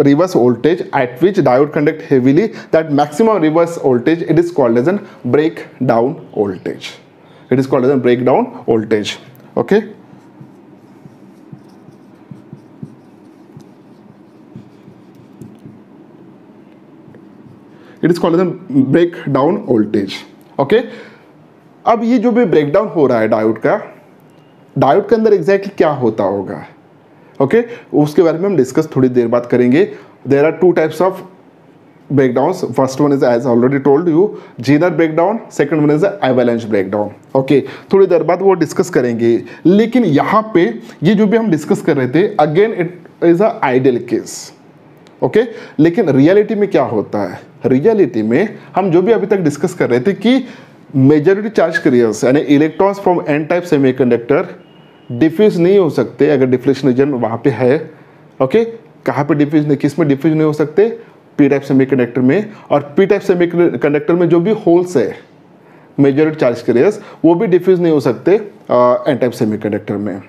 reverse voltage at which diode conduct heavily, that maximum reverse voltage, it is called as a breakdown voltage. It is called as a breakdown voltage. Okay, it is called as breakdown voltage. Okay, अब ये जो भी break down हो रहा है diode के अंदर exactly क्या होता होगा, ओके उसके बारे में हम डिस्कस थोड़ी देर बाद करेंगे. There are two types of breakdowns. First one is, as I already told you, Zener breakdown. Second one is the avalanche breakdown. Okay, थोड़ी देर बाद वो डिस्कस करेंगे. लेकिन यहाँ पे ये जो भी हम डिस्कस कर रहे थे, again it is a ideal case. Okay, लेकिन रियलिटी में क्या होता है, रियलिटी में हम जो भी अभी तक डिस्कस कर रहे थे कि मेजॉरिटी चार्ज कैरियर्स यानी electrons from N type semiconductor diffuse नहीं हो सकते अगर डिफ्लेक्शन रीजन वहाँ पे है. ओके, कहाँ पे डिफ्यूज नहीं, किस में डिफ्यूज नहीं हो सकते, पी टाइप सेमीकंडक्टर में. और पी टाइप सेमीकंडक्टर में जो भी होल्स है मेजॉरिटी चार्ज कैरियर्स, वो भी डिफ्यूज नहीं हो सकते एन टाइप सेमीकंडक्टर में.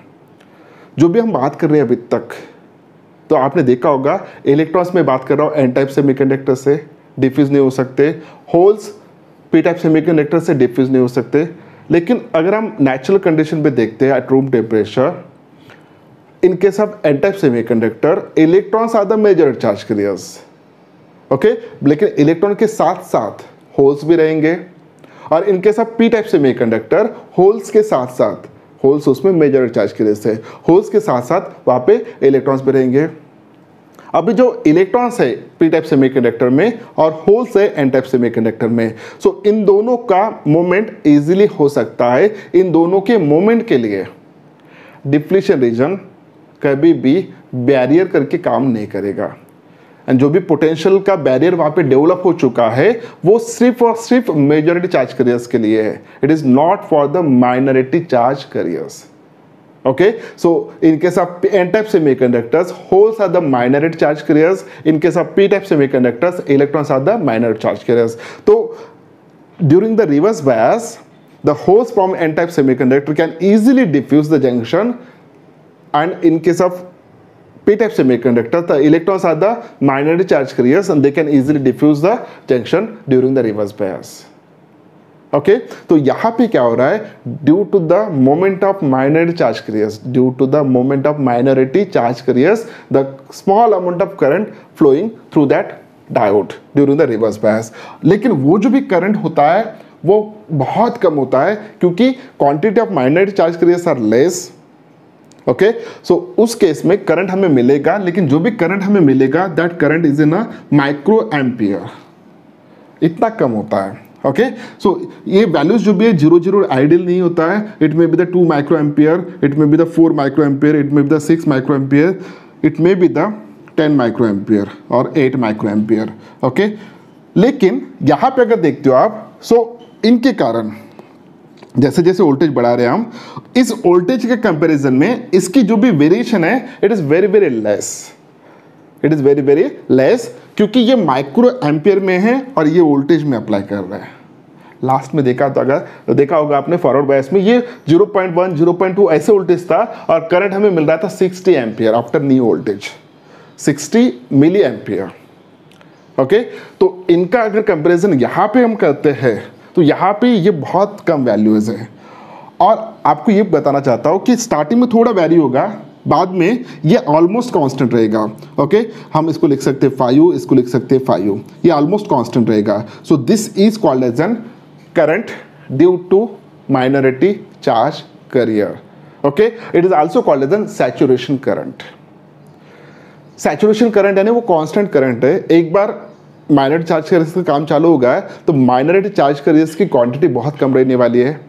जो भी हम बात कर रहे हैं अभी तक, तो आपने देखा होगा इलेक्ट्रॉन्स में बात कर रहा हूँ एन टाइप सेमीकंडक्टर से डिफ्यूज नहीं हो सकते, होल्स पी टाइप सेमीकंडक्टर से डिफ्यूज नहीं हो सकते. लेकिन अगर हम नेचुरल कंडीशन पे देखते हैं at room temperature, in case of N type semiconductor electrons are the majority charge carriers. Okay, लेकिन इलेक्ट्रॉन के साथ साथ होल्स भी रहेंगे. और in case of P type semiconductor holes के साथ साथ, होल्स उसमें मेजॉरिटी चार्ज कैरियर्स है, होल्स के साथ साथ वहाँ पे इलेक्ट्रॉन्स भी रहेंगे. अभी जो इलेक्ट्रॉन्स है पी टाइप सेमीकंडक्टर में और होल्स है एन टाइप सेमीकंडक्टर में, सो इन दोनों का मोमेंट इजीली हो सकता है. इन दोनों के मोमेंट के लिए डिप्लीशन रीजन कभी भी बैरियर करके काम नहीं करेगा. एंड जो भी पोटेंशियल का बैरियर वहाँ पे डेवलप हो चुका है वो सिर्फ और सिर्फ मेजॉरिटी चार्ज कैरियर्स के लिए है. It is not for the minority charge carriers. Okay, so in case of n-type semiconductors, holes are the minority charge carriers. In case of p-type semiconductors, electrons are the minority charge carriers. So during the reverse bias, the holes from n-type semiconductor can easily diffuse the junction, and in case of p-type semiconductor, the electrons are the minority charge carriers and they can easily diffuse the junction during the reverse bias. Okay, तो यहाँ पे क्या हो रहा है, due to the moment of minority charge carriers, due to the moment of minority charge carriers, the small amount of current flowing through that diode during the reverse bias. लेकिन वो जो भी करंट होता है वो बहुत कम होता है क्योंकि quantity of minority charge carriers are less. Okay, so उस केस में करंट हमें मिलेगा, लेकिन जो भी करंट हमें मिलेगा that current is in a micro ampere, इतना कम होता है. ओके, सो ये वैल्यूज जो भी है 0 आइडियल नहीं होता है. It may be the 2 micro ampere, it may be the 4 micro ampere, it may be the 6 micro ampere, it may be the 10 micro ampere और 8 माइक्रो एम्पियर. ओके, लेकिन यहाँ पे अगर देखते हो आप, सो इनके कारण जैसे जैसे वोल्टेज बढ़ा रहे हैं हम, इस वोल्टेज के कंपैरिजन में इसकी जो भी वेरिएशन है it is very very less. It is very very less क्योंकि ये माइक्रो एम्पियर में है और ये वोल्टेज में अप्लाई कर रहा है. लास्ट में देखा तो अगर देखा होगा आपने फॉरवर्ड बायस में ये 0.1 0.2 ऐसे वोल्टेज था और करंट हमें मिल रहा था 60 ampere after new voltage, 60 milli ampere. Okay, तो इनका अगर कंपैरिजन यहाँ पे हम करते हैं तो यहाँ पे ये बहुत कम वैल्यूज है. और आपको ये बताना चाहता हूँ कि स्टार्टिंग में थोड़ा वैरी होगा, बाद में ये ऑलमोस्ट कांस्टेंट रहेगा. ओके, हम इसको लिख सकते हैं 5, इसको लिख सकते हैं 5, ये ऑलमोस्ट कांस्टेंट रहेगा. So this is called as an current due to minority charge carrier. Okay, it is also called as an saturation current. Saturation current यानी वो कांस्टेंट करंट है. एक बार माइनॉरिटी चार्ज कैरियर्स का काम चालू होगा तो माइनॉरिटी चार्ज कैरियर्स की क्वांटिटी बहुत कम रहने वाली है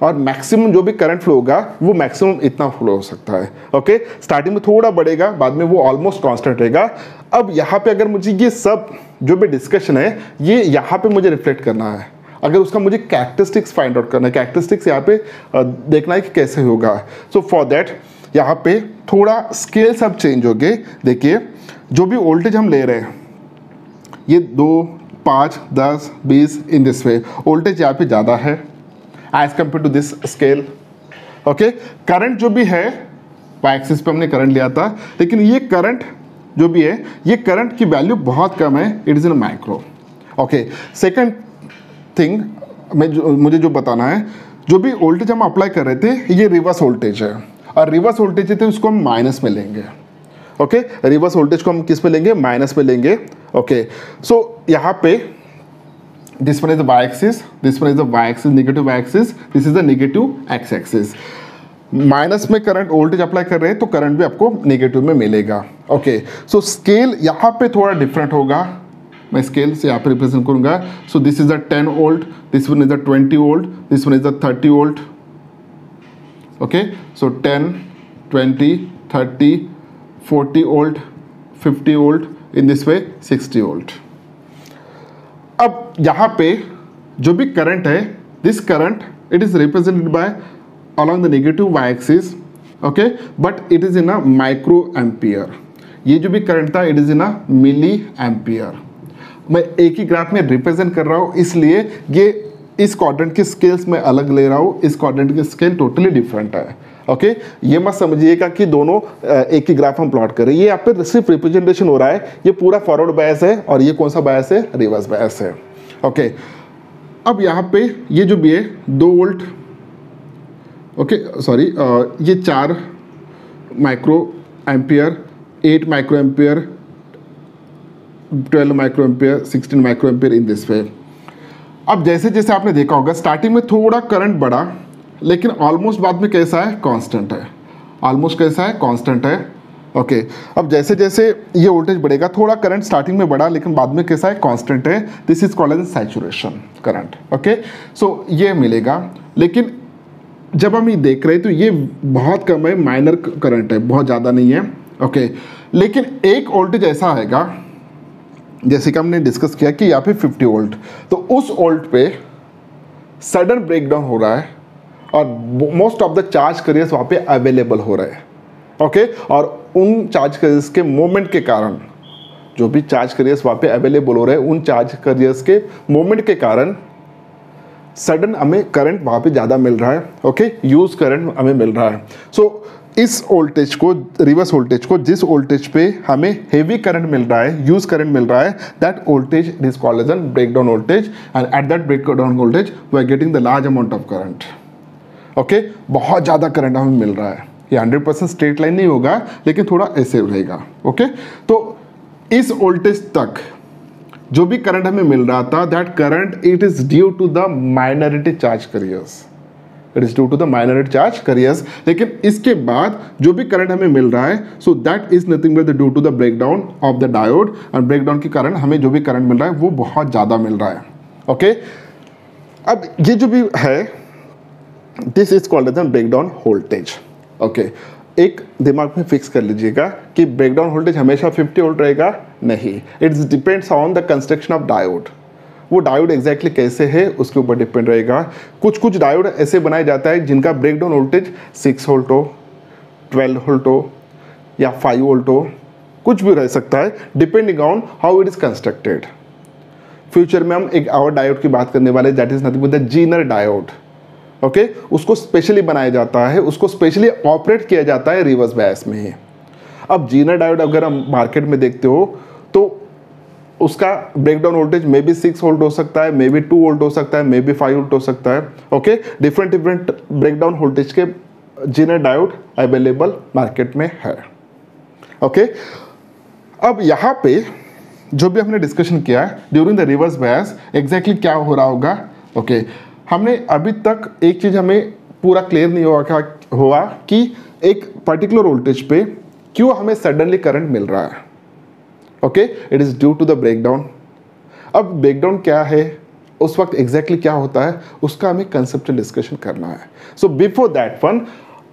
और मैक्सिमम जो भी करंट फ्लो होगा वो मैक्सिमम इतना फ्लो हो सकता है. ओके, स्टार्टिंग में थोड़ा बढ़ेगा, बाद में वो ऑलमोस्ट कांस्टेंट रहेगा. अब यहाँ पे अगर मुझे ये सब जो भी डिस्कशन है ये यहाँ पे मुझे रिफ्लेक्ट करना है, अगर उसका मुझे कैरेक्टरिस्टिक्स फाइंड आउट करना है, कैरेक्टरिस्टिक्स यहाँ पे देखना है कि कैसे होगा. सो फॉर दैट यहाँ पे थोड़ा स्केल सब चेंज हो गए। देखिए जो भी वोल्टेज हम ले रहे हैं ये 2, 5, 10, 20 इन दिस वे वोल्टेज यहाँ पे ज़्यादा है as compare to this scale. Okay, current जो भी है वाई एक्सिस पे हमने करंट लिया था, लेकिन ये करंट जो भी है ये करंट की वैल्यू बहुत कम है, it is in micro. Okay, second thing मुझे जो बताना है, जो भी वोल्टेज हम अप्लाई कर रहे थे ये रिवर्स वोल्टेज है, और रिवर्स वोल्टेज थे उसको हम माइनस में लेंगे। ओके, रिवर्स वोल्टेज को हम किस में लेंगे, माइनस में लेंगे। ओके, सो यहाँ पे this one is the Y axis, this one is the Y axis, negative Y axis, this is the negative X axis. Minus में करंट वोल्टेज अप्लाई कर रहे हैं तो करंट भी आपको नेगेटिव में मिलेगा। ओके, सो स्केल यहाँ पे थोड़ा डिफरेंट होगा, मैं स्केल से यहाँ पे रिप्रेजेंट करूँगा। सो this is the 10 volt, this one is the 20 volt, this one is the 30 volt. Okay, so 10, 20, 30, 40 volt, 50 volt, in this way 60 volt. अब यहाँ पे जो भी करंट है, this current it is represented by along the negative y axis, okay, but it is in a micro ampere। ये जो भी current था it is in a milli ampere. मैं एक ही ग्राफ में रिप्रेजेंट कर रहा हूँ, इसलिए ये इस क्वाड्रेंट के स्केल्स में अलग ले रहा हूँ, इस क्वाड्रेंट के स्केल टोटली डिफरेंट है। ओके, ये मत समझिएगा कि दोनों एक ही ग्राफ हम प्लॉट कर रहे हैं, ये यहाँ पे सिर्फ रिप्रेजेंटेशन हो रहा है। ये पूरा फॉरवर्ड बायस है और ये कौन सा बायस है, रिवर्स बायस है। ओके, अब यहाँ पे ये जो भी है 2 वोल्ट, ओके सॉरी, ये 4 micro ampere, 8 micro ampere, 12 micro ampere, 16 micro ampere in this वे। अब जैसे जैसे आपने देखा होगा स्टार्टिंग में थोड़ा करंट बढ़ा, लेकिन ऑलमोस्ट बाद में कैसा है, कांस्टेंट है। ऑलमोस्ट कैसा है, कांस्टेंट है। ओके, अब जैसे जैसे ये वोल्टेज बढ़ेगा, थोड़ा करंट स्टार्टिंग में बढ़ा लेकिन बाद में कैसा है, कांस्टेंट है। This is called as saturation current. Okay, so ये मिलेगा, लेकिन जब हम ये देख रहे हैं तो ये बहुत कम है, माइनर करंट है, बहुत ज़्यादा नहीं है। ओके, लेकिन एक वोल्टेज ऐसा आएगा जैसे कि हमने डिस्कस किया कि यहाँ पे 50 वोल्ट, तो उस वोल्ट पे सडन ब्रेकडाउन हो रहा है और most of the charge carriers वहाँ पे अवेलेबल हो रहे हैं। ओके, और उन चार्ज कैरियर्स के मोमेंट के कारण, जो भी चार्ज कैरियर्स वहाँ पे अवेलेबल हो रहे हैं, उन चार्ज कैरियर्स के मोमेंट के कारण सडन हमें करंट वहाँ पे ज़्यादा मिल रहा है। ओके, यूज करंट हमें मिल रहा है। सो इस वोल्टेज को, रिवर्स वोल्टेज को, जिस वोल्टेज पे हमें हेवी करंट मिल रहा है, यूज करंट मिल रहा है, that voltage is called as an breakdown voltage, and at that breakdown voltage we are getting the large amount of current. Okay, बहुत ज़्यादा करंट हमें मिल रहा है। ये 100% स्ट्रेट लाइन नहीं होगा, लेकिन थोड़ा ऐसे रहेगा। ओके, तो इस वोल्टेज तक जो भी करंट हमें मिल रहा था, that current it is due to the minority charge carriers, it is due to the minority charge carriers. लेकिन इसके बाद जो भी करंट हमें मिल रहा है, so that is nothing but due to the breakdown of the diode, and breakdown के कारण हमें जो भी करंट मिल रहा है वो बहुत ज़्यादा मिल रहा है। ओके, अब ये जो भी है, this is called as an breakdown voltage. Okay, एक दिमाग में फिक्स कर लीजिएगा कि ब्रेकडाउन वोल्टेज हमेशा 50 वोल्ट रहेगा, नहीं, it's depends on the construction of diode. वो डायोड एग्जैक्टली कैसे है उसके ऊपर डिपेंड रहेगा। कुछ कुछ डायोड ऐसे बनाया जाता है जिनका ब्रेकडाउन वोल्टेज 6 वोल्ट हो, 12 वोल्ट हो या 5 वोल्ट हो, कुछ भी रह सकता है, depending on how it is constructed. Future में हम एक और डायोड की बात करने वाले, that is nothing but the Zener diode. Okay, उसको स्पेशली बनाया जाता है, उसको स्पेशली ऑपरेट किया जाता है रिवर्स बायस में ही। अब जीनर डायोड अगर हम मार्केट में देखते हो तो उसका breakdown voltage may be 6 volt हो सकता है, मे बी 2 वोल्ट हो सकता है, मे बी 5 वोल्ट हो सकता है। Okay, different different breakdown voltage के जीनर डायोड अवेलेबल मार्केट में है। ओके, अब यहाँ पे जो भी हमने डिस्कशन किया है during the reverse bias, exactly क्या हो रहा होगा। ओके, हमने अभी तक एक चीज़ हमें पूरा क्लियर नहीं हुआ कि एक पर्टिकुलर वोल्टेज पे क्यों हमें सडनली करंट मिल रहा है। Okay, it is due to the breakdown. अब ब्रेकडाउन क्या है, उस वक्त एग्जैक्टली क्या होता है, उसका हमें कंसेप्चुअल डिस्कशन करना है। सो बिफोर दैट वन,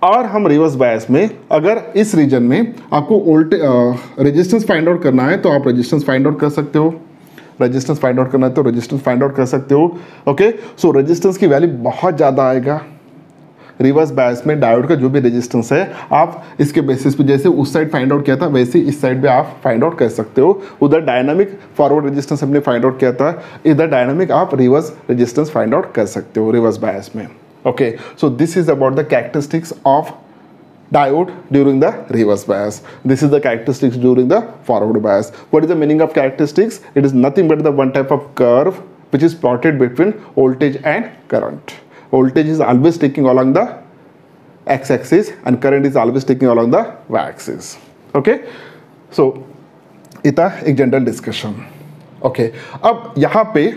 और हम रिवर्स बायस में अगर इस रीजन में आपको रेजिस्टेंस फाइंड आउट करना है तो आप रेजिस्टेंस फाइंड आउट कर सकते हो, रेजिस्टेंस फाइंड आउट करना है तो रेजिस्टेंस फाइंड आउट कर सकते हो। ओके, सो रेजिस्टेंस की वैल्यू बहुत ज़्यादा आएगा, रिवर्स बायस में डायोड का जो भी रेजिस्टेंस है आप इसके बेसिस पे जैसे उस साइड फाइंड आउट किया था वैसे इस साइड पे आप फाइंड आउट कर सकते हो। उधर डायनामिक फॉरवर्ड रेजिस्टेंस हमने फाइंड आउट किया था, इधर डायनामिक आप रिवर्स रेजिस्टेंस फाइंड आउट कर सकते हो रिवर्स बायस में। Okay, so this is about the characteristics of diode during the reverse bias. This is the characteristics during the forward bias. What is the meaning of characteristics? It is nothing but the one type of curve which is plotted between voltage and current. Voltage is always taking along the x-axis and current is always taking along the y-axis. Okay, so इतना एक general discussion. Okay, अब यहाँ पे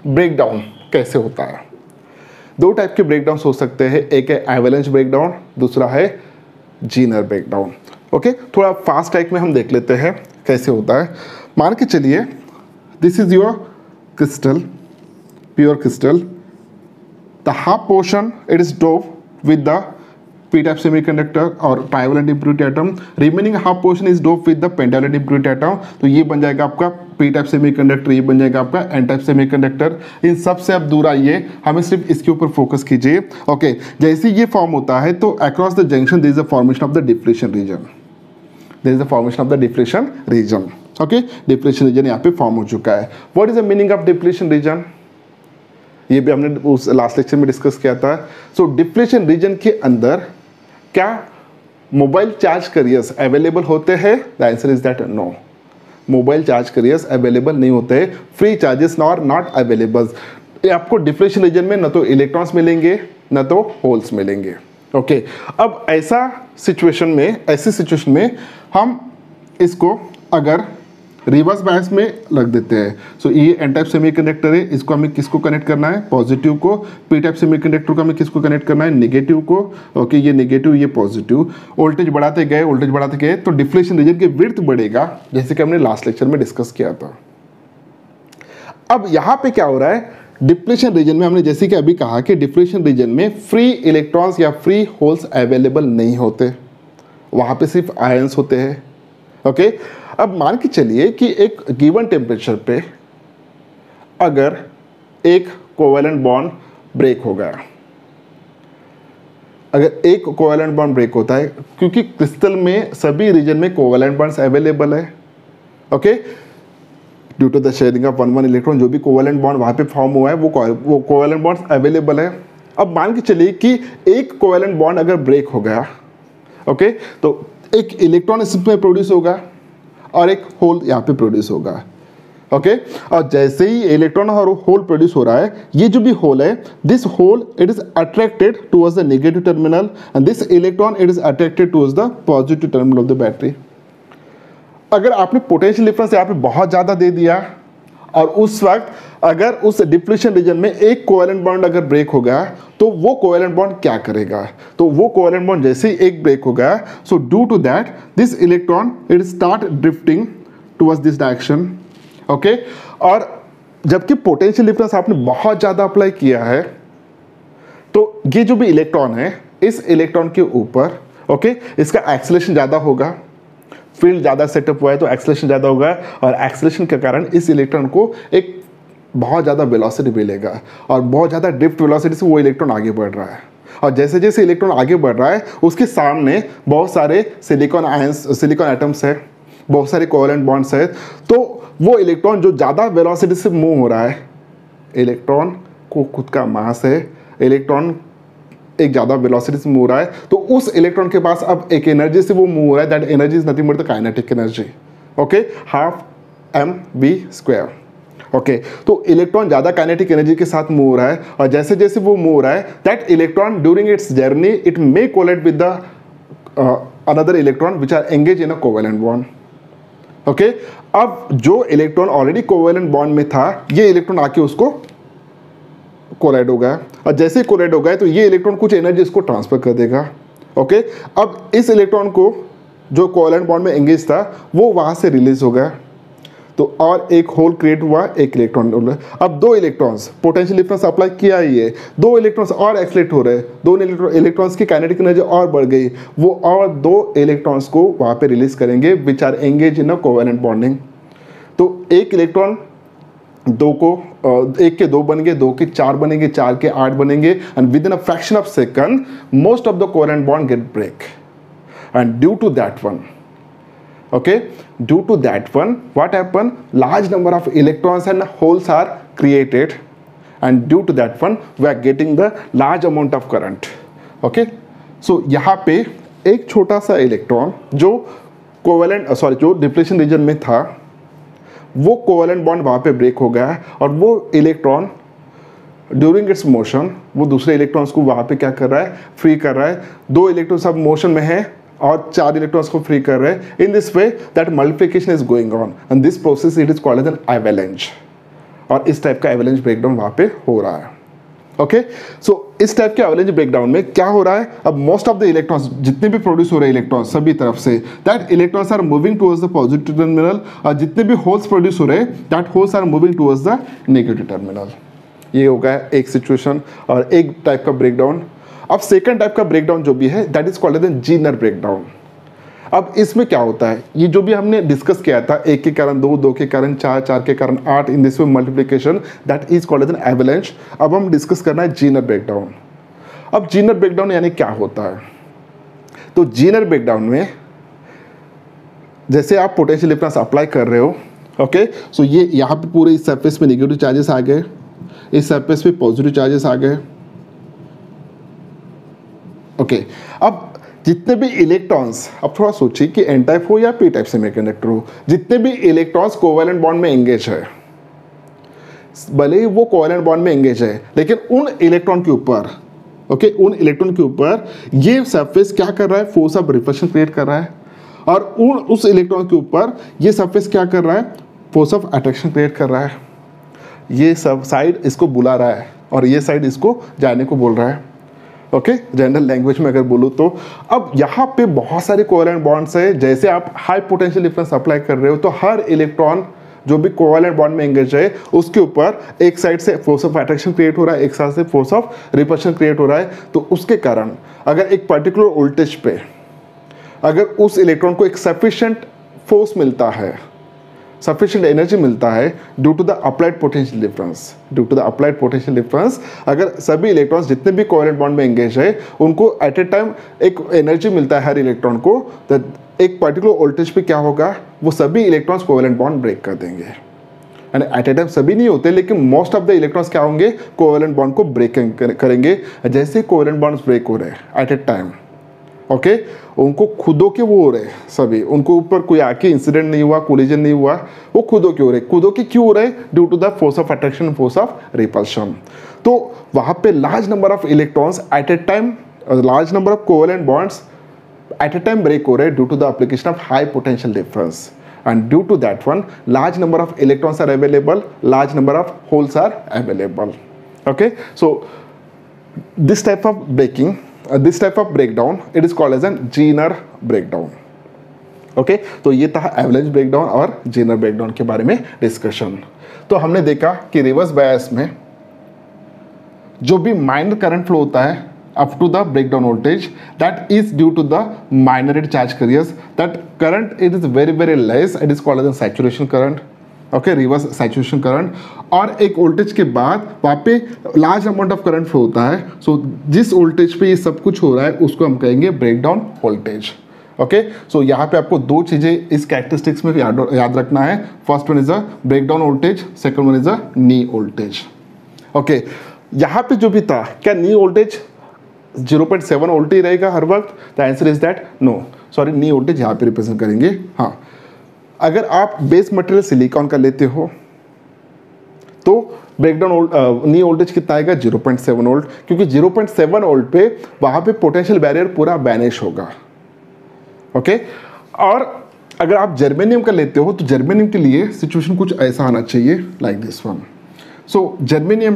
breakdown कैसे होता है? दो type के ब्रेकडाउन हो सकते हैं, एक है एवलेंच ब्रेकडाउन, दूसरा है जीनर ब्रेकडाउन। ओके, थोड़ा फास्ट टाइप में हम देख लेते हैं कैसे होता है। मान के चलिए this is your crystal, pure crystal, the half portion it is dope with the p type semiconductor और trivalent impurity atom, remaining half portion is doped with the pentavalent impurity atom। तो ये बन जाएगा आपका p type semiconductor, ये बन जाएगा आपका n type semiconductor। इन सब से अब दूर आइए, हमें सिर्फ इसके ऊपर फोकस कीजिए। ओके, जैसे ये फॉर्म होता है तो across the junction there is a formation of the depletion region, there is a formation of the depletion region. Okay, depletion region यहाँ पे फॉर्म हो चुका है। What is the meaning of depletion region? ये भी हमने उस लास्ट लेक्चर में डिस्कस किया था। सो डिप्लेशन रीजन के अंदर क्या मोबाइल चार्ज कैरियर्स अवेलेबल होते हैं? The answer is that no, mobile charge carriers available नहीं होते हैं। Free charges are not available. आपको डिप्लेशन रीजन में न तो इलेक्ट्रॉन्स मिलेंगे न तो होल्स मिलेंगे। ओके, अब ऐसी सिचुएशन में हम इसको अगर रिवर्स बायस में रख देते हैं। सो ये एन टाइप सेमीकंडक्टर है, इसको हमें किसको कनेक्ट करना है? पॉजिटिव को। पी टाइप सेमीकंडक्टर को हमें किसको कनेक्ट करना है? नेगेटिव को। ओके, ये नेगेटिव ये पॉजिटिव। वोल्टेज बढ़ाते गए तो डिफ्लेक्शन रीजन की विड्थ बढ़ेगा, जैसे कि हमने लास्ट लेक्चर में डिस्कस किया था। अब यहाँ पे क्या हो रहा है? डिप्लेशन रीजन में हमने जैसे कि अभी कहा कि डिप्लेशन रीजन में फ्री इलेक्ट्रॉन्स या फ्री होल्स अवेलेबल नहीं होते, वहाँ पे सिर्फ आयंस होते हैं। ओके, अब मान के चलिए कि एक गिवन टेम्परेचर पे अगर एक कोवेलेंट बॉन्ड ब्रेक हो गया, अगर एक कोवेलेंट बॉन्ड ब्रेक होता है, क्योंकि क्रिस्टल में सभी रीजन में कोवेलेंट बॉन्ड्स अवेलेबल है। Okay, due to the sharing of one electron, जो भी कोवेलेंट बॉन्ड वहाँ पे फॉर्म हुआ है वो कोवेलेंट बॉन्ड्स अवेलेबल है। अब मान के चलिए कि एक कोवेलेंट बॉन्ड अगर ब्रेक हो गया, ओके, तो एक इलेक्ट्रॉन इसमें प्रोड्यूस होगा और एक होल यहाँ पे प्रोड्यूस होगा। ओके, और जैसे ही इलेक्ट्रॉन और होल प्रोड्यूस हो रहा है, ये जो भी होल है, this hole it is attracted towards the negative terminal and this electron it is attracted towards the positive terminal of the battery. अगर आपने पोटेंशियल डिफरेंस यहाँ पे बहुत ज़्यादा दे दिया और उस वक्त अगर उस डिप्लेशन रीजन में एक कोवेलेंट बॉन्ड अगर ब्रेक हो गया, तो वो कोवेलेंट बॉन्ड क्या करेगा? तो वो कोवेलेंट बॉन्ड जैसे ही एक ब्रेक हो गया, so due to that this electron it start drifting towards this direction. Okay, और जबकि पोटेंशियल डिफरेंस आपने बहुत ज़्यादा अप्लाई किया है, तो ये जो भी इलेक्ट्रॉन है, इस इलेक्ट्रॉन के ऊपर ओके इसका एक्सेलरेशन ज़्यादा होगा, फील्ड ज़्यादा सेटअप हुआ है तो एक्सेलरेशन ज़्यादा होगा, और एक्सेलरेशन के कारण इस इलेक्ट्रॉन को एक बहुत ज़्यादा वेलोसिटी मिलेगा और बहुत ज़्यादा ड्रिफ्ट वेलोसिटी से वो इलेक्ट्रॉन आगे बढ़ रहा है। और जैसे जैसे इलेक्ट्रॉन आगे बढ़ रहा है, उसके सामने बहुत सारे सिलिकॉन एटम्स है, बहुत सारे कोवेलेंट बॉन्ड्स है, तो वो इलेक्ट्रॉन जो ज़्यादा वेलोसिटी से मूव हो रहा है, इलेक्ट्रॉन को खुद का मास है, इलेक्ट्रॉन एक ज़्यादा वेलोसिटी से मूव हो रहा है, तो उस इलेक्ट्रॉन के पास अब एक एनर्जी से वो मूव हो रहा है। That energy is nothing but the kinetic energy. Okay, half mv²। Okay, तो इलेक्ट्रॉन ज़्यादा काइनेटिक एनर्जी के साथ मूव हो रहा है, और जैसे जैसे वो मूव हो रहा है, that electron during its journey it may collide with the another electron which are engage in a covalent bond. Okay, अब जो इलेक्ट्रॉन ऑलरेडी कोवेलेंट बॉन्ड में था, ये इलेक्ट्रॉन आके उसको कोलाइड हो गया, और जैसे ही कोलाइड हो गया तो ये इलेक्ट्रॉन कुछ एनर्जी इसको ट्रांसफर कर देगा। ओके, अब इस इलेक्ट्रॉन को जो कोवेलेंट बॉन्ड में एंगेज था वो वहाँ से रिलीज हो गया, तो और एक होल क्रिएट हुआ, एक इलेक्ट्रॉन। अब दो इलेक्ट्रॉन्स पोटेंशियल डिफरेंस अप्लाई किया ही है, दो इलेक्ट्रॉन्स और एक्सलेट हो रहे हैं, दो इलेक्ट्रॉन्स की काइनेटिक एनर्जी और बढ़ गई, वो और दो इलेक्ट्रॉन्स को वहाँ पे रिलीज करेंगे which are engage in a covalent bonding. तो एक इलेक्ट्रॉन दो को एक के दो बन गए, दो के चार बनेंगे, चार के आठ बनेंगे, and within a fraction of second most of the covalent bond get break. And due to that one, okay, due to that one, what happen, large number of electrons and holes are created, and due to that one we are getting the large amount of current. okay, so यहाँ पे एक छोटा सा electron जो covalent जो depletion region में था, वो कोवेलेंट बॉन्ड वहाँ पे ब्रेक हो गया है, और वो इलेक्ट्रॉन ड्यूरिंग इट्स मोशन वो दूसरे इलेक्ट्रॉन्स को वहाँ पे क्या कर रहा है, फ्री कर रहा है. दो इलेक्ट्रॉन्स अब मोशन में है और चार इलेक्ट्रॉन्स को फ्री कर रहे हैं. In this way that multiplication is going on, and this process it is called as an avalanche. और इस टाइप का एवलांच ब्रेकडाउन वहाँ पे हो रहा है. ओके, सो इस टाइप के एवलांच ब्रेकडाउन में क्या हो रहा है, अब मोस्ट ऑफ द इलेक्ट्रॉन्स जितने भी प्रोड्यूस हो रहे हैं इलेक्ट्रॉन्स सभी तरफ से, that electrons are moving towards the positive terminal, और जितने भी होल्स प्रोड्यूस हो रहे हैं that holes are moving towards the negative terminal. ये हो गया एक सिचुएशन और एक टाइप का ब्रेकडाउन. अब सेकंड टाइप का ब्रेकडाउन जो भी है that is called as zener breakdown. अब इसमें क्या होता है, ये जो भी हमने डिस्कस किया था, एक के कारण दो, दो के कारण चार, चार के कारण आठ, in this way multiplication, that is called as an avalanche. अब हम डिस्कस करना है जीनर ब्रेकडाउन. अब जीनर ब्रेकडाउन यानी क्या होता है, तो जीनर ब्रेकडाउन में जैसे आप पोटेंशियल डिफरेंस अप्लाई कर रहे हो, ओके, सो ये यहाँ पे पूरे इस सरफेस पे नेगेटिव चार्जेस आ गए, इस सरफेस पे पॉजिटिव चार्जेस आ गए. ओके, अब जितने भी इलेक्ट्रॉन्स, अब थोड़ा सोचिए कि एन टाइप हो या पी टाइप सेमीकंडक्टर हो, जितने भी इलेक्ट्रॉन्स कोवेलेंट बॉन्ड में एंगेज है, भले ही वो कोवेलेंट बॉन्ड में एंगेज है, लेकिन उन इलेक्ट्रॉन के ऊपर, ओके, उन इलेक्ट्रॉन के ऊपर ये सरफेस क्या कर रहा है, फोर्स ऑफ रिपल्शन क्रिएट कर रहा है, और उस इलेक्ट्रॉन के ऊपर ये सरफेस क्या कर रहा है, फोर्स ऑफ अट्रैक्शन क्रिएट कर रहा है. ये सब साइड इसको बुला रहा है और ये साइड इसको जाने को बोल रहा है. ओके, जनरल लैंग्वेज में अगर बोलूँ तो. अब यहाँ पे बहुत सारे कोवेलेंट बॉन्ड्स है, जैसे आप हाई पोटेंशियल डिफरेंस अप्लाई कर रहे हो तो हर इलेक्ट्रॉन जो भी कोवेलेंट बॉन्ड में एंगेज है उसके ऊपर एक साइड से फोर्स ऑफ अट्रैक्शन क्रिएट हो रहा है, एक साइड से फोर्स ऑफ रिपल्शन क्रिएट हो रहा है. तो उसके कारण अगर एक पर्टिकुलर वोल्टेज पे अगर उस इलेक्ट्रॉन को एक सफिशिएंट फोर्स मिलता है, सफिशिएंट एनर्जी मिलता है due to the applied potential difference, due to the applied potential difference, अगर सभी इलेक्ट्रॉन्स जितने भी कोवेलेंट बॉन्ड में एंगेज है उनको एट ए टाइम एक एनर्जी मिलता है हर इलेक्ट्रॉन को, तो एक पर्टिकुलर वोल्टेज पे क्या होगा, वो सभी इलेक्ट्रॉन्स कोवेलेंट बॉन्ड ब्रेक कर देंगे. एंड एट ए टाइम सभी नहीं होते, लेकिन मोस्ट ऑफ द इलेक्ट्रॉन्स क्या होंगे, कोवेलेंट बॉन्ड को ब्रेक करेंगे. जैसे कोवेलेंट बॉन्ड्स ब्रेक हो रहे हैं एट ए टाइम, ओके, उनको खुदों के वो हो रहे सभी, उनको ऊपर कोई आके इंसिडेंट नहीं हुआ, कोलिजन नहीं हुआ, वो खुदों के हो रहे. खुदों के क्यों हो रहे, due to the force of attraction, force of repulsion. तो वहाँ पे large number of electrons at a time, large number of covalent bonds at a time break हो रहे due to the application of high potential difference. and due to that one large number of electrons are available, large number of holes are available. Okay, so this type of breaking, this type of breakdown, it is called as a Zener breakdown. Okay, तो ये था avalanche breakdown और Zener breakdown के बारे में discussion. तो हमने देखा कि रिवर्स बायस में जो भी माइनर करंट फ्लो होता है up to the breakdown voltage, that is due to the minor charge carriers. That current, it is very very less, it is called as a saturation current. Okay, reverse saturation current. और एक voltage के बाद वहाँ पे large amount of current flow होता है. सो जिस voltage पे ये सब कुछ हो रहा है उसको हम कहेंगे ब्रेकडाउन वोल्टेज. ओके, सो यहाँ पे आपको दो चीज़ें इस कैरेक्टरिस्टिक्स में याद रखना है. First one is a breakdown voltage, second one is a knee voltage. Okay, यहाँ पे जो भी था, क्या नी वोल्टेज 0.7 वोल्ट ही रहेगा हर वक्त? The answer is that no, sorry, knee voltage यहाँ पे रिप्रेजेंट करेंगे. हाँ, अगर आप बेस मटेरियल सिलिकॉन का लेते हो तो ब्रेकडाउन नी वोल्टेज कितना आएगा? 0.7 वोल्ट, क्योंकि 0.7 वोल्ट पे वहाँ पे पोटेंशियल बैरियर पूरा बैनिश होगा. ओके, और अगर आप जर्मेनियम का लेते हो तो जर्मेनियम के लिए सिचुएशन कुछ ऐसा आना चाहिए, like this one. So germanium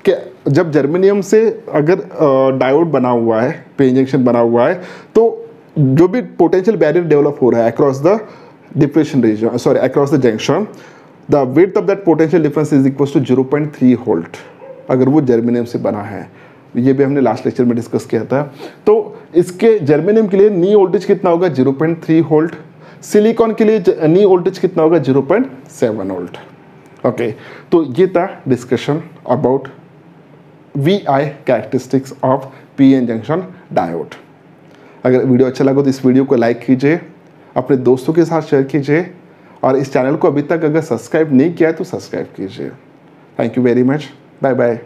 के, जब जर्मेनियम से अगर डायोड बना हुआ है, पे इंजेक्शन बना हुआ है, तो जो भी पोटेंशियल बैरियर डेवलप हो रहा है across the depression region, sorry across the junction, the width of that potential difference is equal to 0.3 volt, अगर वो जर्मेनियम से बना है. ये भी हमने लास्ट लेक्चर में डिस्कस किया था. तो इसके जर्मेनियम के लिए नी वोल्टेज कितना होगा? 0.3 वोल्ट. सिलिकॉन के लिए नी वोल्टेज कितना होगा? 0.7 वोल्ट. ओके, तो ये था discussion about VI characteristics of PN junction diode. अगर वीडियो अच्छा लगा तो इस वीडियो को लाइक कीजिए, अपने दोस्तों के साथ शेयर कीजिए, और इस चैनल को अभी तक अगर सब्सक्राइब नहीं किया है तो सब्सक्राइब कीजिए। Thank you very much, bye bye.